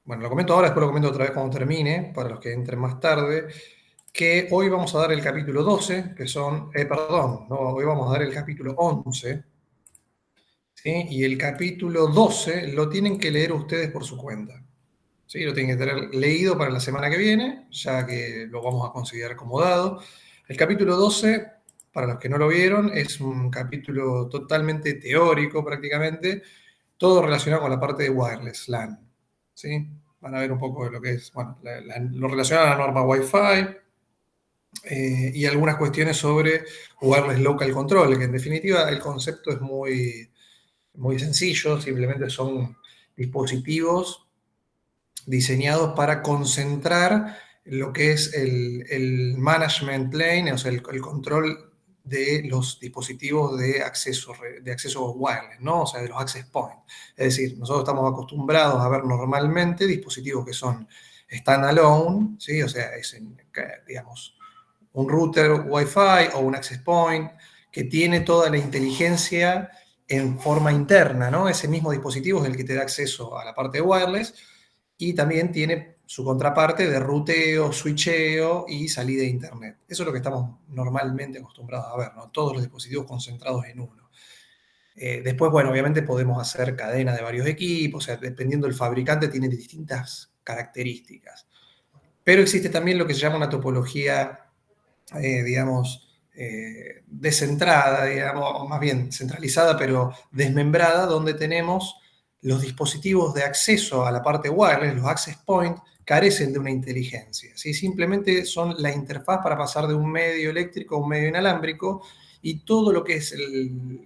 bueno, lo comento ahora, después lo comento otra vez cuando termine, para los que entren más tarde, que hoy vamos a dar el capítulo 12, que son, perdón, no, hoy vamos a dar el capítulo 11, ¿sí? Y el capítulo 12 lo tienen que leer ustedes por su cuenta, ¿sí? Lo tienen que tener leído para la semana que viene, ya que lo vamos a considerar como dado. El capítulo 12, para los que no lo vieron, es un capítulo totalmente teórico prácticamente, todo relacionado con la parte de wireless LAN, ¿sí? Van a ver un poco de lo que es, bueno, lo relacionado a la norma Wi-Fi y algunas cuestiones sobre wireless local control, que en definitiva el concepto es muy sencillo, simplemente son dispositivos diseñados para concentrar lo que es el management plane, o sea, el control de los dispositivos de acceso wireless, ¿no? O sea, de los access points. Es decir, nosotros estamos acostumbrados a ver normalmente dispositivos que son standalone, ¿sí? O sea, digamos, un router Wi-Fi o un access point que tiene toda la inteligencia en forma interna, ¿no? Ese mismo dispositivo es el que te da acceso a la parte wireless y también tiene su contraparte de ruteo, switcheo y salida de internet. Eso es lo que estamos normalmente acostumbrados a ver, ¿no? Todos los dispositivos concentrados en uno. Después, bueno, obviamente podemos hacer cadena de varios equipos, o sea, dependiendo del fabricante tiene distintas características. Pero existe también lo que se llama una topología, digamos, descentrada, digamos, o más bien centralizada, pero desmembrada, donde tenemos los dispositivos de acceso a la parte wireless, los access point, carecen de una inteligencia, ¿sí? Simplemente son la interfaz para pasar de un medio eléctrico a un medio inalámbrico y todo lo que es el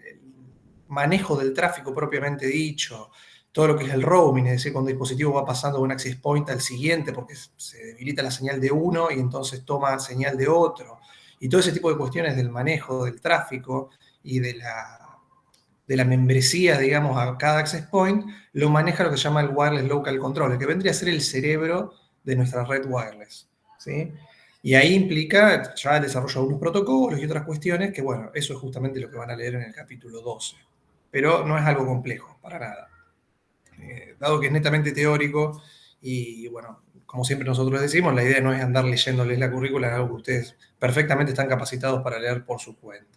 manejo del tráfico propiamente dicho, todo lo que es el roaming, es decir, cuando el dispositivo va pasando de un access point al siguiente porque se debilita la señal de uno y entonces toma señal de otro. Y todo ese tipo de cuestiones del manejo del tráfico y de la membresía, digamos, a cada access point, lo maneja lo que se llama el Wireless Local Control, que vendría a ser el cerebro de nuestra red wireless, ¿sí? Y ahí implica ya el desarrollo de unos protocolos y otras cuestiones que, bueno, eso es justamente lo que van a leer en el capítulo 12. Pero no es algo complejo, para nada. Dado que es netamente teórico y, bueno, como siempre nosotros decimos, la idea no es andar leyéndoles la currícula, es algo que ustedes perfectamente están capacitados para leer por su cuenta.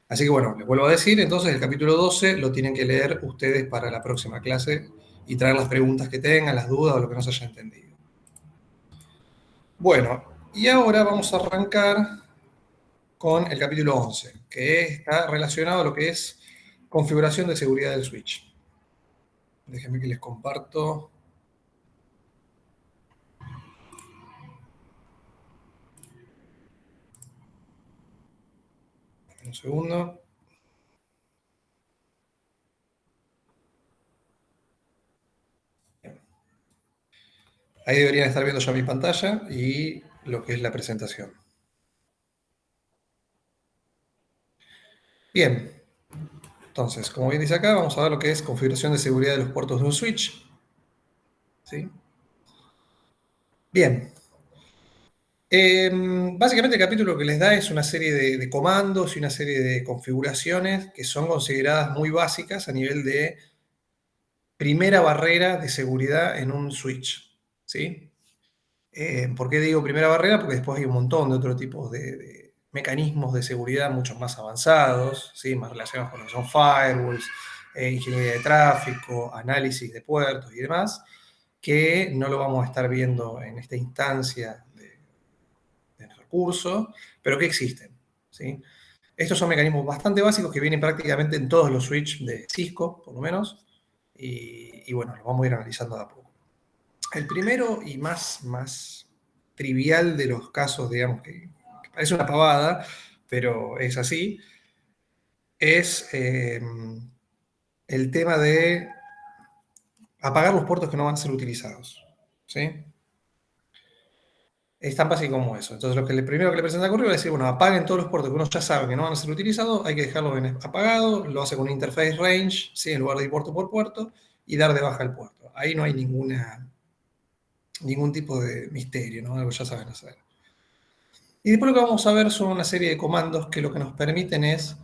Así que bueno, les vuelvo a decir, entonces el capítulo 12 lo tienen que leer ustedes para la próxima clase y traer las preguntas que tengan, las dudas o lo que no se haya entendido. Bueno, y ahora vamos a arrancar con el capítulo 11, que está relacionado a lo que es configuración de seguridad del switch. Déjenme que les comparto. Un segundo. Ahí deberían estar viendo ya mi pantalla y lo que es la presentación. Bien, entonces, como bien dice acá, vamos a ver lo que es configuración de seguridad de los puertos de un switch. ¿Sí? Bien. Básicamente el capítulo lo que les da es una serie de comandos y una serie de configuraciones que son consideradas muy básicas a nivel de primera barrera de seguridad en un switch. ¿Sí? ¿Por qué digo primera barrera? Porque después hay un montón de otros tipos de mecanismos de seguridad mucho más avanzados, ¿sí? Más relacionados con lo que son firewalls, ingeniería de tráfico, análisis de puertos y demás, que no lo vamos a estar viendo en esta instancia del recurso, pero que existen, ¿sí? Estos son mecanismos bastante básicos que vienen prácticamente en todos los switches de Cisco, por lo menos, y bueno, los vamos a ir analizando de a poco. El primero y más trivial de los casos, digamos, que parece una pavada, pero es así, es el tema de apagar los puertos que no van a ser utilizados, ¿sí? Es tan básico como eso. Entonces, lo primero que le presenta a correo es decir, bueno, apaguen todos los puertos que uno ya sabe que no van a ser utilizados, hay que dejarlos apagados, lo hace con un interface range, ¿sí? En lugar de ir puerto por puerto, y dar de baja el puerto. Ahí no hay ningún tipo de misterio, ¿no? Algo ya saben hacer. Y después lo que vamos a ver son una serie de comandos que lo que nos permiten es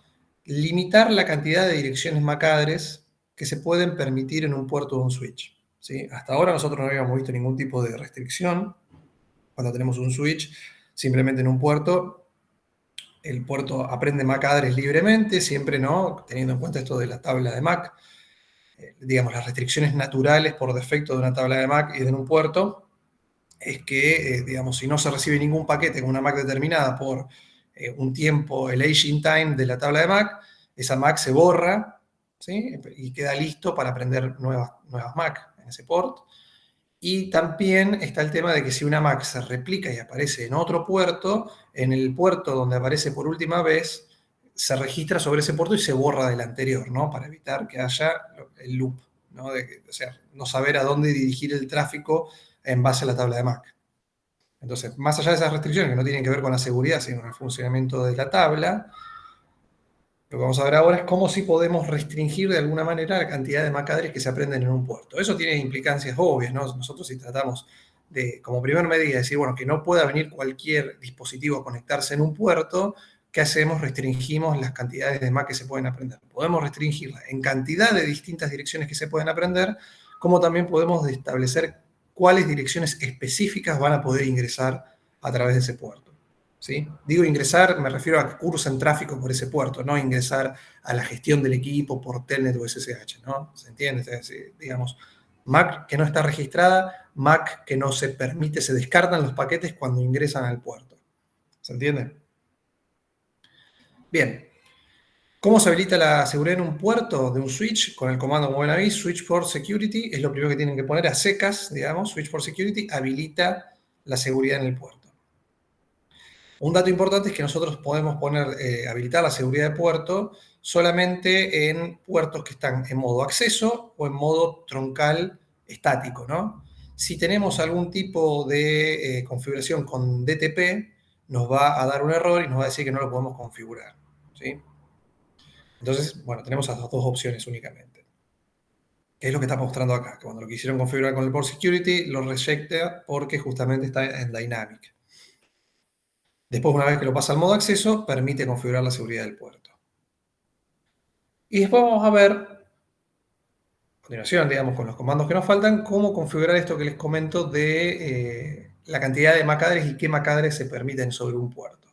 limitar la cantidad de direcciones MAC address que se pueden permitir en un puerto de un switch, ¿sí? Hasta ahora nosotros no habíamos visto ningún tipo de restricción cuando tenemos un switch simplemente en un puerto. El puerto aprende MAC address libremente, siempre no, teniendo en cuenta esto de la tabla de MAC, digamos, las restricciones naturales por defecto de una tabla de MAC y de un puerto, es que, digamos, si no se recibe ningún paquete con una MAC determinada por un tiempo, el aging time de la tabla de MAC, esa MAC se borra, ¿sí? Y queda listo para aprender nuevas MAC en ese port. Y también está el tema de que si una MAC se replica y aparece en otro puerto, en el puerto donde aparece por última vez, se registra sobre ese puerto y se borra del anterior, ¿no? Para evitar que haya el loop, ¿no? O sea, no saber a dónde dirigir el tráfico en base a la tabla de MAC. Entonces, más allá de esas restricciones que no tienen que ver con la seguridad, sino con el funcionamiento de la tabla, lo que vamos a ver ahora es cómo sí podemos restringir de alguna manera la cantidad de MAC address que se aprenden en un puerto. Eso tiene implicancias obvias, ¿no? Nosotros si tratamos de, como primera medida, decir, bueno, que no pueda venir cualquier dispositivo a conectarse en un puerto, ¿qué hacemos? Restringimos las cantidades de MAC que se pueden aprender. Podemos restringirla en cantidad de distintas direcciones que se pueden aprender, como también podemos establecer cuáles direcciones específicas van a poder ingresar a través de ese puerto. ¿Sí? Digo ingresar, me refiero a que cursen tráfico por ese puerto, no ingresar a la gestión del equipo por Telnet o SSH, ¿no? ¿Se entiende? Digamos, MAC que no está registrada, MAC que no se permite, se descartan los paquetes cuando ingresan al puerto. ¿Se entiende? Bien. ¿Cómo se habilita la seguridad en un puerto de un switch? Con el comando, como ven ahí, switch for security, es lo primero que tienen que poner a secas, digamos, switch for security habilita la seguridad en el puerto. Un dato importante es que nosotros podemos habilitar la seguridad de puerto solamente en puertos que están en modo acceso o en modo troncal estático, ¿no? Si tenemos algún tipo de configuración con DTP, nos va a dar un error y nos va a decir que no lo podemos configurar, ¿sí? Entonces, bueno, tenemos esas dos opciones únicamente. ¿Qué es lo que está mostrando acá? Que cuando lo quisieron configurar con el port security, lo rejecta porque justamente está en dynamic. Después, una vez que lo pasa al modo acceso, permite configurar la seguridad del puerto. Y después vamos a ver, a continuación, digamos, con los comandos que nos faltan, cómo configurar esto que les comento de la cantidad de MAC address y qué MAC address se permiten sobre un puerto.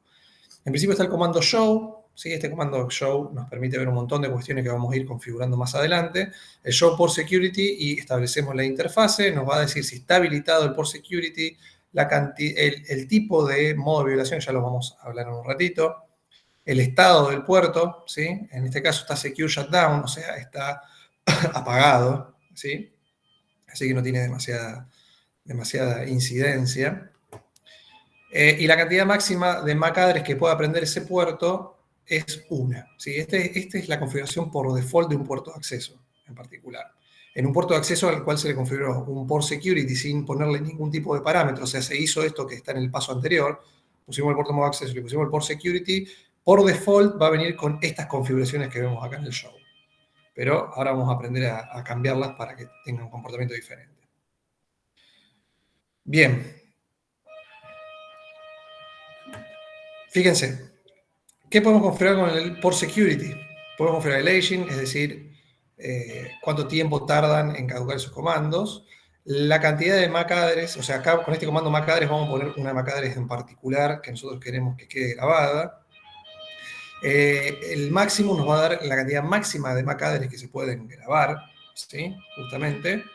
En principio está el comando show, ¿sí? Este comando show nos permite ver un montón de cuestiones que vamos a ir configurando más adelante. El show port security y establecemos la interfase, nos va a decir si está habilitado el port security, el tipo de modo de violación, ya lo vamos a hablar en un ratito. El estado del puerto, ¿sí? En este caso está secure shutdown, o sea, está apagado, ¿sí? Así que no tiene demasiada incidencia. Y la cantidad máxima de MAC address que pueda aprender ese puerto es una, ¿sí? Esta es la configuración por default de un puerto de acceso en particular. En un puerto de acceso al cual se le configuró un port security sin ponerle ningún tipo de parámetro, o sea, se hizo esto que está en el paso anterior, pusimos el puerto modo acceso y pusimos el port security, por default va a venir con estas configuraciones que vemos acá en el show. Pero ahora vamos a aprender a cambiarlas para que tengan un comportamiento diferente. Bien. Fíjense, ¿qué podemos configurar con el port security? Podemos configurar el aging, es decir, cuánto tiempo tardan en caducar esos comandos, la cantidad de MAC address, o sea, acá con este comando MAC address vamos a poner una MAC address en particular que nosotros queremos que quede grabada. El máximo nos va a dar la cantidad máxima de MAC address que se pueden grabar, ¿sí? Justamente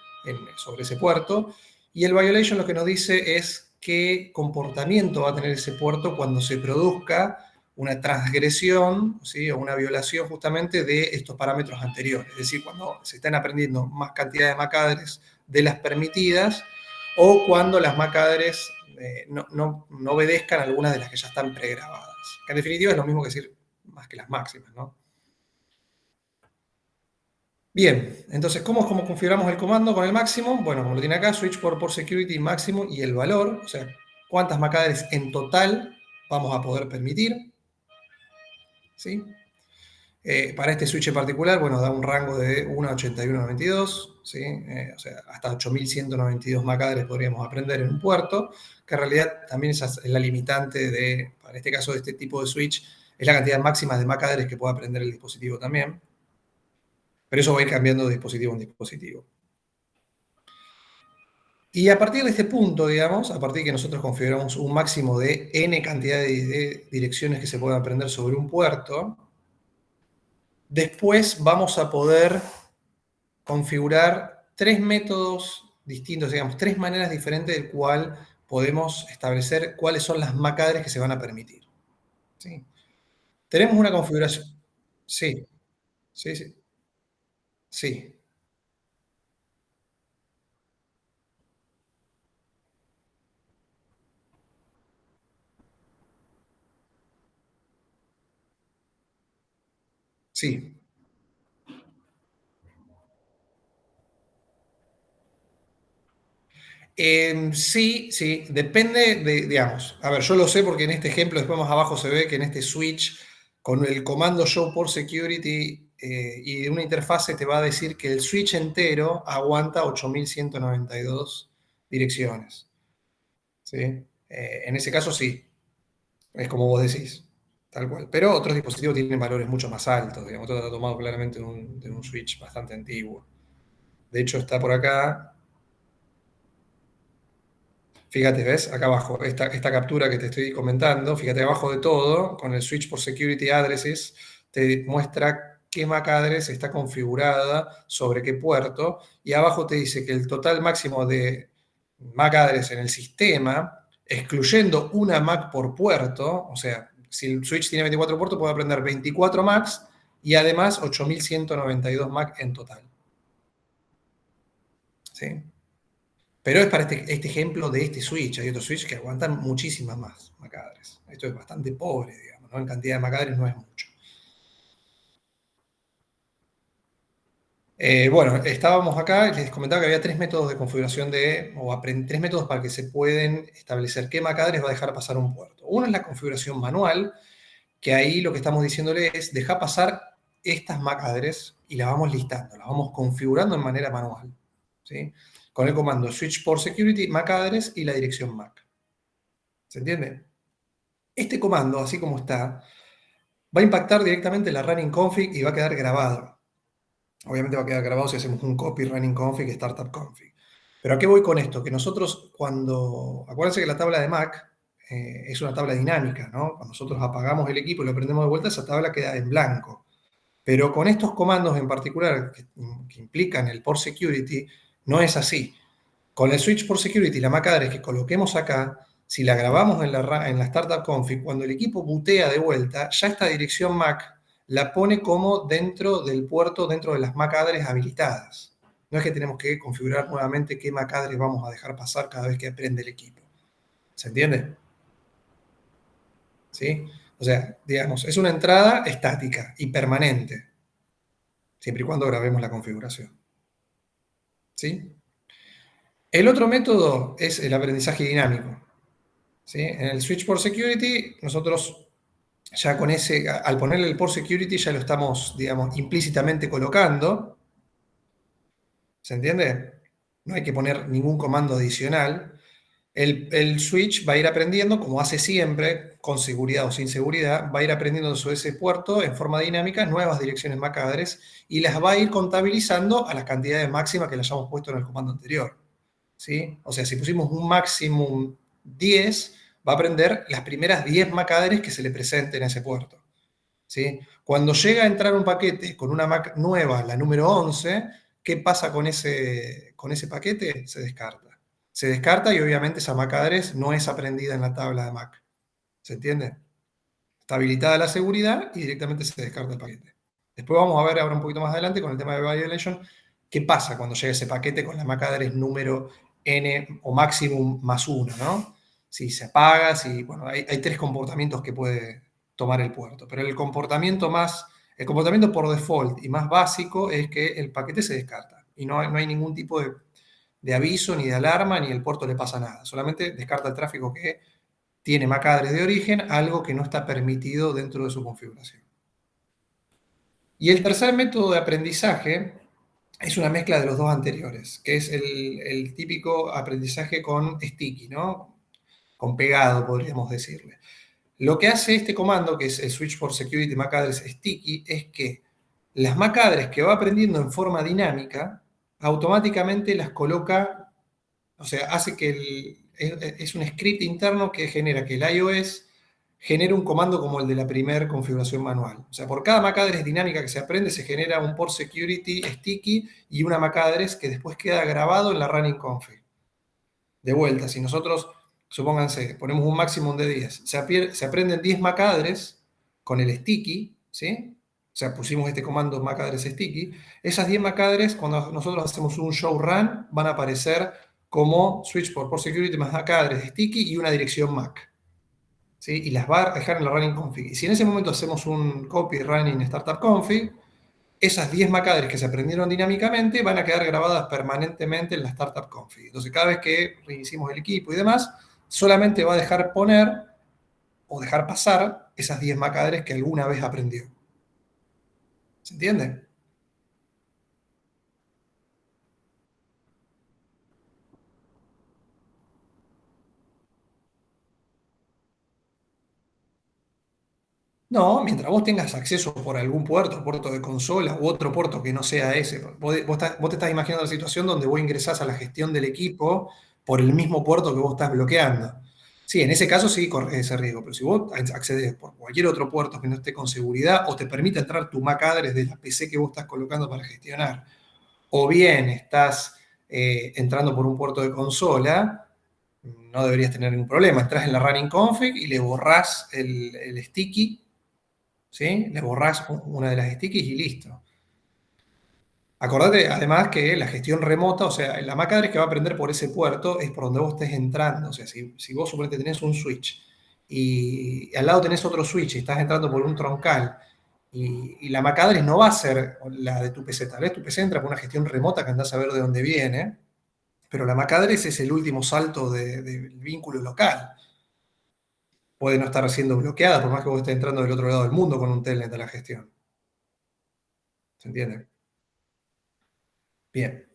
sobre ese puerto. Y el violation lo que nos dice es qué comportamiento va a tener ese puerto cuando se produzca una transgresión, ¿sí? O una violación justamente de estos parámetros anteriores. Es decir, cuando se están aprendiendo más cantidad de MAC address de las permitidas o cuando las MAC address no obedezcan algunas de las que ya están pregrabadas. Que en definitiva es lo mismo que decir más que las máximas, ¿no? Bien, entonces, ¿cómo configuramos el comando con el máximo? Bueno, como lo tiene acá, switch por security máximo y el valor, o sea, cuántas MAC address en total vamos a poder permitir, ¿sí? Para este switch en particular, bueno, da un rango de 1 a 8192, ¿sí? O sea, hasta 8192 MAC address podríamos aprender en un puerto, que en realidad también es la limitante de, para este caso de este tipo de switch, es la cantidad máxima de MAC address que pueda aprender el dispositivo también. Pero eso va a ir cambiando de dispositivo en dispositivo. Y a partir de este punto, digamos, a partir de que nosotros configuramos un máximo de n cantidad de direcciones que se pueden aprender sobre un puerto, después vamos a poder configurar tres métodos distintos, digamos, tres maneras diferentes del cual podemos establecer cuáles son las MAC que se van a permitir. ¿Sí? Tenemos una configuración. Sí, sí, sí. Sí, sí. Sí, sí, depende de, digamos, a ver, yo lo sé porque en este ejemplo, después más abajo se ve que en este switch, con el comando show por security y de una interfase te va a decir que el switch entero aguanta 8192 direcciones. ¿Sí? En ese caso sí, es como vos decís, tal cual. Pero otros dispositivos tienen valores mucho más altos, digamos, esto está tomado claramente de un switch bastante antiguo. De hecho, está por acá. Fíjate, ¿ves? Acá abajo, esta captura que te estoy comentando, fíjate abajo de todo, con el switch por security addresses, te muestra qué MAC address está configurada sobre qué puerto, y abajo te dice que el total máximo de MAC address en el sistema, excluyendo una MAC por puerto, o sea, si el switch tiene 24 puertos, puede aprender 24 MACs y además 8192 MAC en total. ¿Sí? Pero es para este ejemplo de este switch. Hay otros switches que aguantan muchísimas más macadres. Esto es bastante pobre, digamos, ¿no? En cantidad de macadres no es mucho. Bueno, estábamos acá y les comentaba que había tres métodos de configuración tres métodos para que se pueden establecer qué macadres va a dejar pasar un puerto. Uno es la configuración manual, que ahí lo que estamos diciéndole es dejar pasar estas macadres y las vamos listando, las vamos configurando en manera manual, ¿sí? Con el comando switch por security, macadres y la dirección MAC. ¿Se entiende? Este comando, así como está, va a impactar directamente la running config y va a quedar grabado. Obviamente va a quedar grabado si hacemos un copy running config, startup config. Pero ¿a qué voy con esto? Que nosotros acuérdense que la tabla de Mac es una tabla dinámica, ¿no? Cuando nosotros apagamos el equipo y lo prendemos de vuelta, esa tabla queda en blanco. Pero con estos comandos en particular que implican el por security, no es así. Con el switch por security, la MAC address que coloquemos acá, si la grabamos en la startup config, cuando el equipo bootea de vuelta, ya esta dirección MAC la pone como dentro del puerto, dentro de las MAC address habilitadas. No es que tenemos que configurar nuevamente qué MAC address vamos a dejar pasar cada vez que prende el equipo. ¿Se entiende? ¿Sí? O sea, digamos, es una entrada estática y permanente, siempre y cuando grabemos la configuración. ¿Sí? El otro método es el aprendizaje dinámico. ¿Sí? En el switch por security, nosotros ya con al ponerle el por security ya lo estamos, digamos, implícitamente colocando. ¿Se entiende? No hay que poner ningún comando adicional. El switch va a ir aprendiendo, como hace siempre, con seguridad o sin seguridad, va a ir aprendiendo sobre ese puerto en forma dinámica nuevas direcciones MAC address y las va a ir contabilizando a las cantidades máximas que le hayamos puesto en el comando anterior. ¿Sí? O sea, si pusimos un máximo 10, va a aprender las primeras 10 MAC address que se le presenten en ese puerto. ¿Sí? Cuando llega a entrar un paquete con una MAC nueva, la número 11, ¿qué pasa con ese paquete? Se descarta. Se descarta y obviamente esa MAC address no es aprendida en la tabla de MAC. ¿Se entiende? Está habilitada la seguridad y directamente se descarta el paquete. Después vamos a ver ahora un poquito más adelante con el tema de violation, qué pasa cuando llega ese paquete con la MAC address número n o máximo más 1, ¿no? Si se apaga, si, bueno, hay tres comportamientos que puede tomar el puerto, pero el comportamiento por default y más básico es que el paquete se descarta y no hay ningún tipo de aviso ni de alarma ni el puerto le pasa nada, solamente descarta el tráfico que tiene MAC address de origen, algo que no está permitido dentro de su configuración. Y el tercer método de aprendizaje es una mezcla de los dos anteriores, que es el típico aprendizaje con sticky, ¿no? Con pegado, podríamos decirle. Lo que hace este comando, que es el switch for security MAC address sticky, es que las MAC address que va aprendiendo en forma dinámica, automáticamente las coloca, o sea, hace que es un script interno que genera que el iOS genere un comando como el de la primera configuración manual. O sea, por cada MAC address dinámica que se aprende, se genera un port security sticky y una MAC address que después queda grabado en la running config. De vuelta, si nosotros, supónganse, ponemos un máximo de 10, se aprenden 10 MAC address con el sticky, ¿sí? O sea, pusimos este comando MAC address sticky. Esas 10 MAC address, cuando nosotros hacemos un show run, van a aparecer como switch por security más MAC address sticky y una dirección MAC. ¿Sí? Y las va a dejar en la running config. Y si en ese momento hacemos un copy running startup config, esas 10 MAC address que se aprendieron dinámicamente van a quedar grabadas permanentemente en la startup config. Entonces, cada vez que reiniciemos el equipo y demás, solamente va a dejar poner o dejar pasar esas 10 MAC address que alguna vez aprendió. ¿Se entiende? No, mientras vos tengas acceso por algún puerto de consola u otro puerto que no sea ese. Vos te estás imaginando la situación donde vos ingresás a la gestión del equipo por el mismo puerto que vos estás bloqueando. Sí, en ese caso sí corres ese riesgo, pero si vos accedes por cualquier otro puerto que no esté con seguridad o te permite entrar tu MAC address de la PC que vos estás colocando para gestionar, o bien estás entrando por un puerto de consola, no deberías tener ningún problema. Entrás en la running config y le borrás el sticky, ¿sí? Le borrás una de las stickies y listo. Acordate además que la gestión remota, o sea, la MAC address que va a prender por ese puerto es por donde vos estés entrando. O sea, si vos suponete tenés un switch y al lado tenés otro switch y estás entrando por un troncal y la MAC address no va a ser la de tu PC, tal vez tu PC entra por una gestión remota que andás a ver de dónde viene, pero la MAC address es el último salto del vínculo local. Puede no estar siendo bloqueada por más que vos estés entrando del otro lado del mundo con un telnet a la gestión. ¿Se entiende? Bien.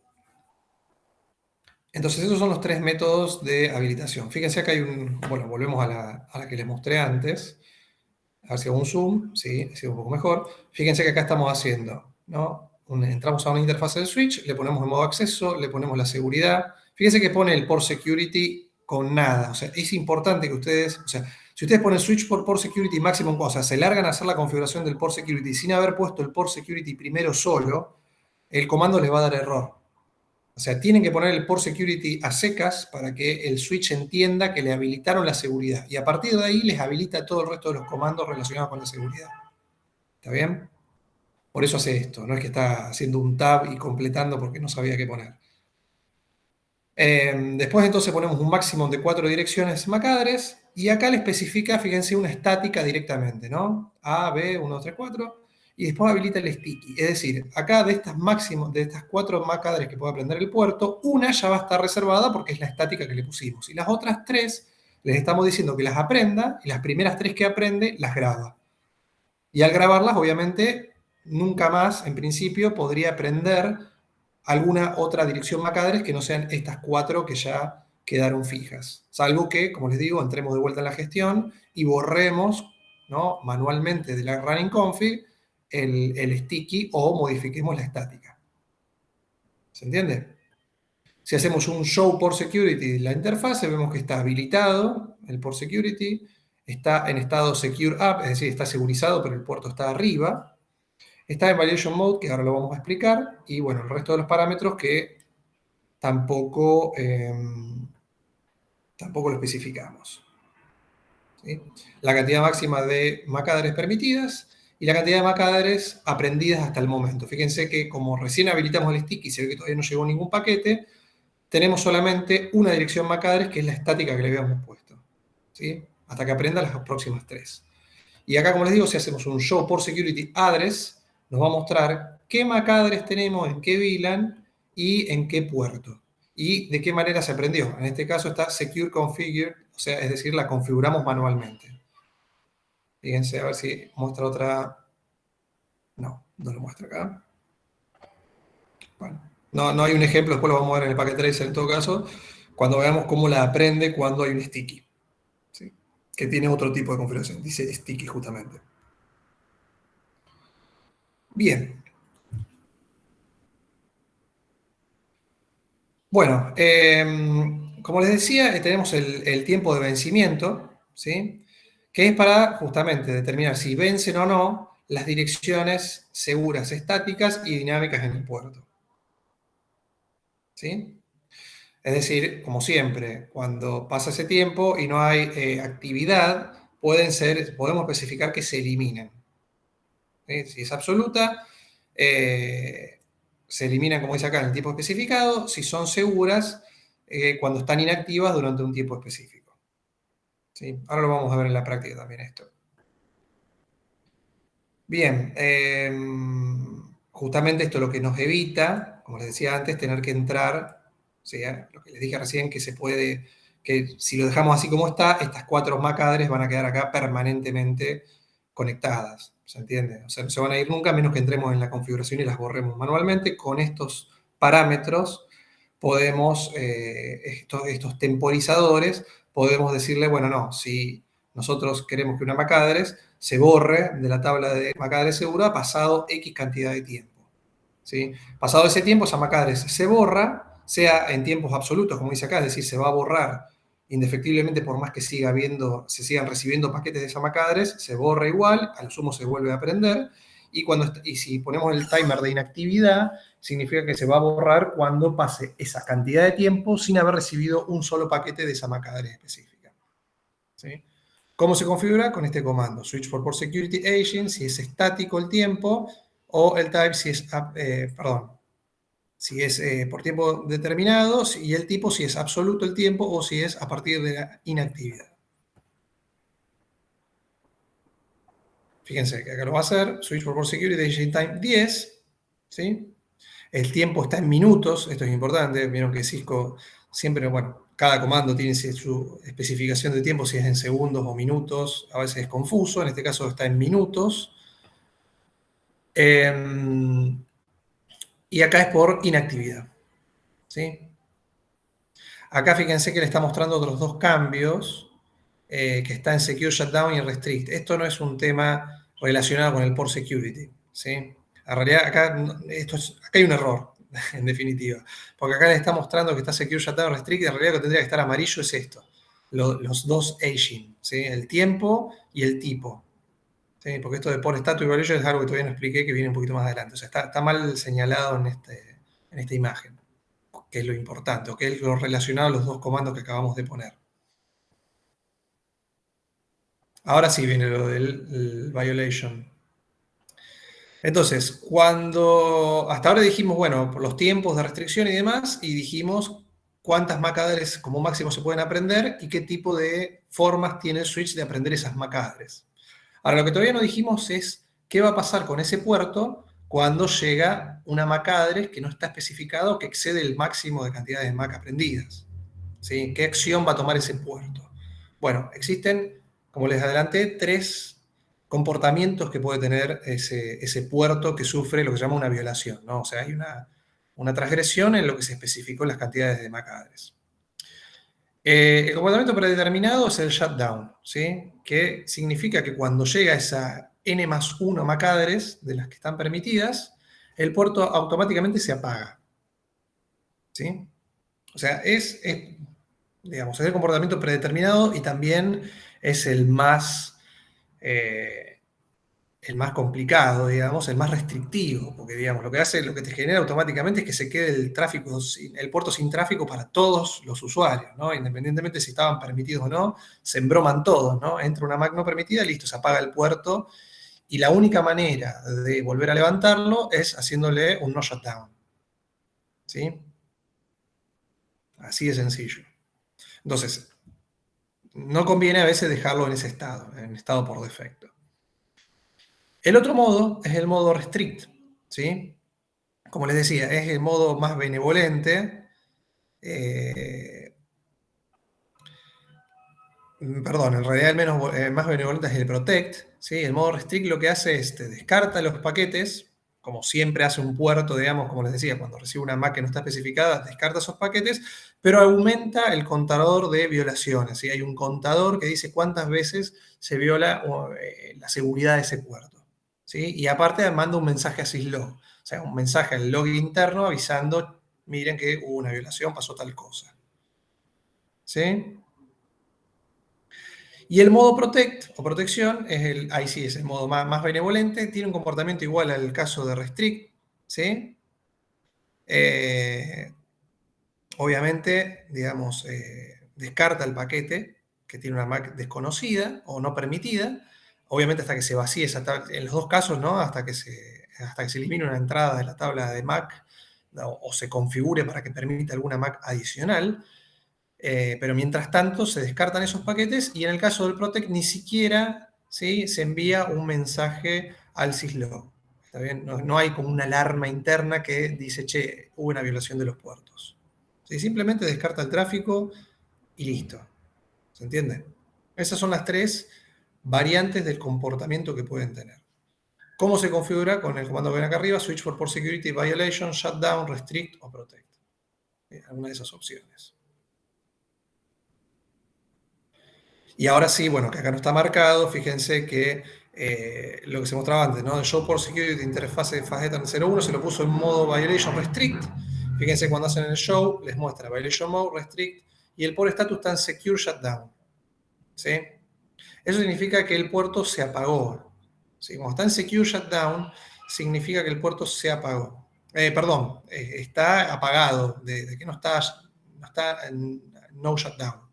Entonces, esos son los tres métodos de habilitación. Fíjense que hay bueno, volvemos a la que les mostré antes. A ver si hago un zoom, sí, así un poco mejor. Fíjense que acá estamos haciendo, ¿no? Entramos a una interfaz del switch, le ponemos en modo acceso, le ponemos la seguridad. Fíjense que pone el port security con nada. O sea, es importante que ustedes, o sea, si ustedes ponen switch por port security máximo, o sea, se largan a hacer la configuración del port security sin haber puesto el port security primero solo, el comando les va a dar error. O sea, tienen que poner el port security a secas para que el switch entienda que le habilitaron la seguridad. Y a partir de ahí les habilita todo el resto de los comandos relacionados con la seguridad. ¿Está bien? Por eso hace esto. No es que está haciendo un tab y completando porque no sabía qué poner. Después entonces ponemos un máximo de 4 direcciones MAC address y acá le especifica, fíjense, una estática directamente, ¿no? A, B, 1, 2, 3, 4 y después habilita el sticky. Es decir, acá de estas máximos, de estas 4 MAC address que puede aprender el puerto, una ya va a estar reservada porque es la estática que le pusimos y las otras 3 les estamos diciendo que las aprenda y las primeras 3 que aprende las graba. Y al grabarlas, obviamente, nunca más, en principio, podría aprender alguna otra dirección MAC address que no sean estas 4 que ya quedaron fijas. Salvo que, como les digo, entremos de vuelta en la gestión y borremos, ¿no?, manualmente de la running config el sticky o modifiquemos la estática. ¿Se entiende? Si hacemos un show port security de la interfaz, vemos que está habilitado el port security, está en estado secure up, es decir, está segurizado, pero el puerto está arriba. Está en validation mode, que ahora lo vamos a explicar, y bueno, el resto de los parámetros que tampoco, tampoco lo especificamos. ¿Sí? La cantidad máxima de MAC address permitidas y la cantidad de MAC address aprendidas hasta el momento. Fíjense que como recién habilitamos el stick y se ve que todavía no llegó ningún paquete, tenemos solamente una dirección MAC address que es la estática que le habíamos puesto. ¿Sí? Hasta que aprenda las próximas 3. Y acá, como les digo, si hacemos un show por security address, nos va a mostrar qué MAC address tenemos, en qué VLAN y en qué puerto. Y de qué manera se aprendió. En este caso está secure configure, o sea, es decir, la configuramos manualmente. Fíjense, a ver si muestra otra. No, no lo muestra acá. Bueno, no hay un ejemplo, después lo vamos a ver en el packet tracer en todo caso, cuando veamos cómo la aprende cuando hay un sticky. ¿Sí? Que tiene otro tipo de configuración, dice sticky justamente. Bien, Bueno, como les decía, tenemos el tiempo de vencimiento, ¿sí? Que es para justamente determinar si vencen o no las direcciones seguras, estáticas y dinámicas en el puerto. ¿Sí? Es decir, como siempre, cuando pasa ese tiempo y no hay actividad, podemos especificar que se eliminen. ¿Sí? Si es absoluta, eh, se eliminan, como dice acá, en el tiempo especificado. Si son seguras, cuando están inactivas durante un tiempo específico. ¿Sí? Ahora lo vamos a ver en la práctica también esto. Bien, justamente esto lo que nos evita, como les decía antes, tener que entrar, o sea, lo que les dije recién, que se puede, que si lo dejamos así como está, estas 4 MAC address van a quedar acá permanentemente conectadas, ¿se entiende? O sea, no se van a ir nunca a menos que entremos en la configuración y las borremos manualmente. Con estos parámetros podemos, estos temporizadores, podemos decirle, bueno, no, si nosotros queremos que una MAC address se borre de la tabla de MAC address segura pasado X cantidad de tiempo. ¿Sí? Pasado ese tiempo, esa MAC address se borra, sea en tiempos absolutos, como dice acá, es decir, se va a borrar indefectiblemente por más que se sigan recibiendo paquetes de esa MAC address, se borra igual, a lo sumo se vuelve a prender, y si ponemos el timer de inactividad, significa que se va a borrar cuando pase esa cantidad de tiempo sin haber recibido un solo paquete de esa MAC address específica. ¿Sí? ¿Cómo se configura? Con este comando, switch for port security agent, si es estático el tiempo, o el type si es, si es por tiempo determinado, y el tipo si es absoluto el tiempo o si es a partir de la inactividad. Fíjense que acá lo va a hacer, switch for port security agent time 10, ¿sí? El tiempo está en minutos, esto es importante, vieron que Cisco siempre, bueno, cada comando tiene su especificación de tiempo, si es en segundos o minutos, a veces es confuso, en este caso está en minutos. Y acá es por inactividad. ¿Sí? Acá fíjense que le está mostrando otros 2 cambios, que está en Secure Shutdown y Restrict. Esto no es un tema relacionado con el Port Security. ¿Sí? En realidad acá, acá hay un error, en definitiva. Porque acá le está mostrando que está Secure Shutdown y Restrict, y en realidad lo que tendría que estar amarillo es esto. Los 2 aging, ¿sí? El tiempo y el tipo. ¿Sí? Porque esto de Port Status Evaluation es algo que todavía no expliqué, que viene un poquito más adelante. O sea, está mal señalado en esta imagen, que es lo importante, o que es lo relacionado a los 2 comandos que acabamos de poner. Ahora sí viene lo del violation. Entonces, hasta ahora dijimos, bueno, por los tiempos de restricción y demás, y dijimos cuántas MAC address como máximo se pueden aprender y qué tipo de formas tiene el switch de aprender esas MAC address. Ahora, lo que todavía no dijimos es qué va a pasar con ese puerto cuando llega una MAC address que no está especificado, que excede el máximo de cantidad de MAC aprendidas. ¿Sí? ¿Qué acción va a tomar ese puerto? Bueno, existen, como les adelanté, 3 comportamientos que puede tener ese puerto que sufre lo que se llama una violación, ¿no? O sea, hay una transgresión en lo que se especificó en las cantidades de MAC address. El comportamiento predeterminado es el shutdown, ¿sí? Que significa que cuando llega esa n+1 MAC address de las que están permitidas, el puerto automáticamente se apaga. ¿Sí? O sea, digamos, es el comportamiento predeterminado y también es eh, el más complicado, digamos, el más restrictivo, porque digamos, lo que te genera automáticamente es que se quede el puerto sin tráfico para todos los usuarios, ¿no? Independientemente si estaban permitidos o no, se embroman todos, ¿no? Entra una MAC no permitida, listo, se apaga el puerto, y la única manera de volver a levantarlo es haciéndole un no shutdown, ¿sí? Así de sencillo. Entonces, no conviene a veces dejarlo en estado por defecto. El otro modo es el modo restrict, ¿sí? Como les decía, es el modo más benevolente. eh, Perdón, en realidad el más benevolente es el protect, ¿sí? El modo restrict lo que hace es te descarta los paquetes, como siempre hace un puerto, digamos, como les decía, cuando recibe una MAC que no está especificada, descarta esos paquetes, pero aumenta el contador de violaciones, ¿sí? Hay un contador que dice cuántas veces se viola la seguridad de ese puerto, ¿sí? Y aparte manda un mensaje a syslog, o sea, un mensaje al log interno avisando miren que hubo una violación, pasó tal cosa. ¿Sí? Y el modo protect o protección, ahí sí es el modo más benevolente, tiene un comportamiento igual al caso de restrict, ¿sí? Obviamente, digamos, descarta el paquete que tiene una MAC desconocida o no permitida, obviamente hasta que se vacíe esa tabla, en los dos casos, ¿no? Hasta que se elimine una entrada de la tabla de MAC o se configure para que permita alguna MAC adicional. Pero mientras tanto se descartan esos paquetes y en el caso del Protect ni siquiera, ¿sí?, se envía un mensaje al syslog. ¿Está bien? No hay como una alarma interna que dice, che, hubo una violación de los puertos. ¿Sí? Simplemente descarta el tráfico y listo. ¿Se entiende? Esas son las tres variantes del comportamiento que pueden tener. ¿Cómo se configura? Con el comando que ven acá arriba, switch for port security, violation, shutdown, restrict o protect. Alguna de esas opciones. Y ahora sí, bueno, que acá no está marcado, fíjense que lo que se mostraba antes, ¿no? El Show Port Security interfase FastEthernet 01 se lo puso en modo Violation Restrict. Fíjense cuando hacen el show, les muestra Violation Mode, Restrict, y el port status está en Secure Shutdown. ¿Sí? Eso significa que el puerto se apagó. ¿Sí? Cuando está en Secure Shutdown, significa que el puerto se apagó. Está apagado, de que no está en no shutdown.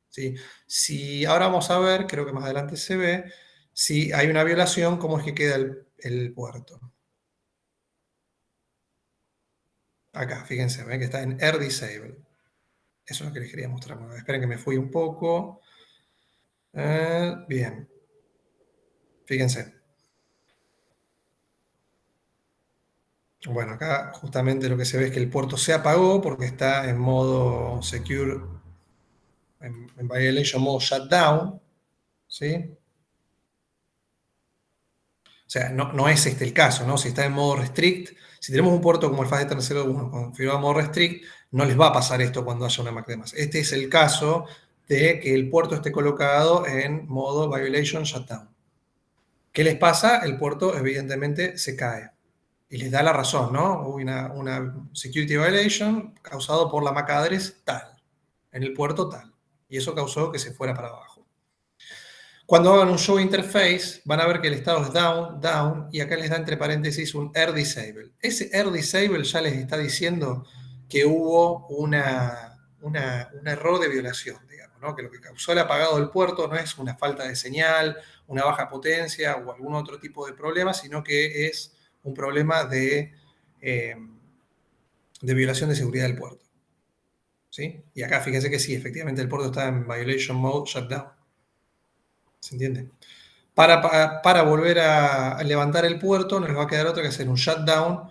¿Sí? Si ahora vamos a ver, creo que más adelante se ve, si hay una violación, cómo es que queda el puerto. Acá, fíjense, ven que está en Air Disable. Eso es lo que les quería mostrar. Bueno, esperen que me fui un poco. Bien. Fíjense. Bueno, acá justamente lo que se ve es que el puerto se apagó porque está en modo secure, en violation mode shutdown. ¿Sí? O sea, no es este el caso, ¿no? Si está en modo restrict, si tenemos un puerto como el FastEthernet 01 configurado en modo restrict, no les va a pasar esto cuando haya una MAC de más. Este es el caso de que el puerto esté colocado en modo violation shutdown. ¿Qué les pasa? El puerto evidentemente se cae. Y les da la razón, ¿no? Hubo una security violation causado por la MAC address tal, en el puerto tal. Y eso causó que se fuera para abajo. Cuando hagan un show interface, van a ver que el estado es down, down, y acá les da entre paréntesis un air disable. Ese air disable ya les está diciendo que hubo un error de violación, digamos, ¿no? Que lo que causó el apagado del puerto no es una falta de señal, una baja potencia o algún otro tipo de problema, sino que es un problema de violación de seguridad del puerto. ¿Sí? Y acá fíjense que sí, efectivamente el puerto está en violation mode shutdown. ¿Se entiende? Para volver a levantar el puerto, no les va a quedar otro que hacer un shutdown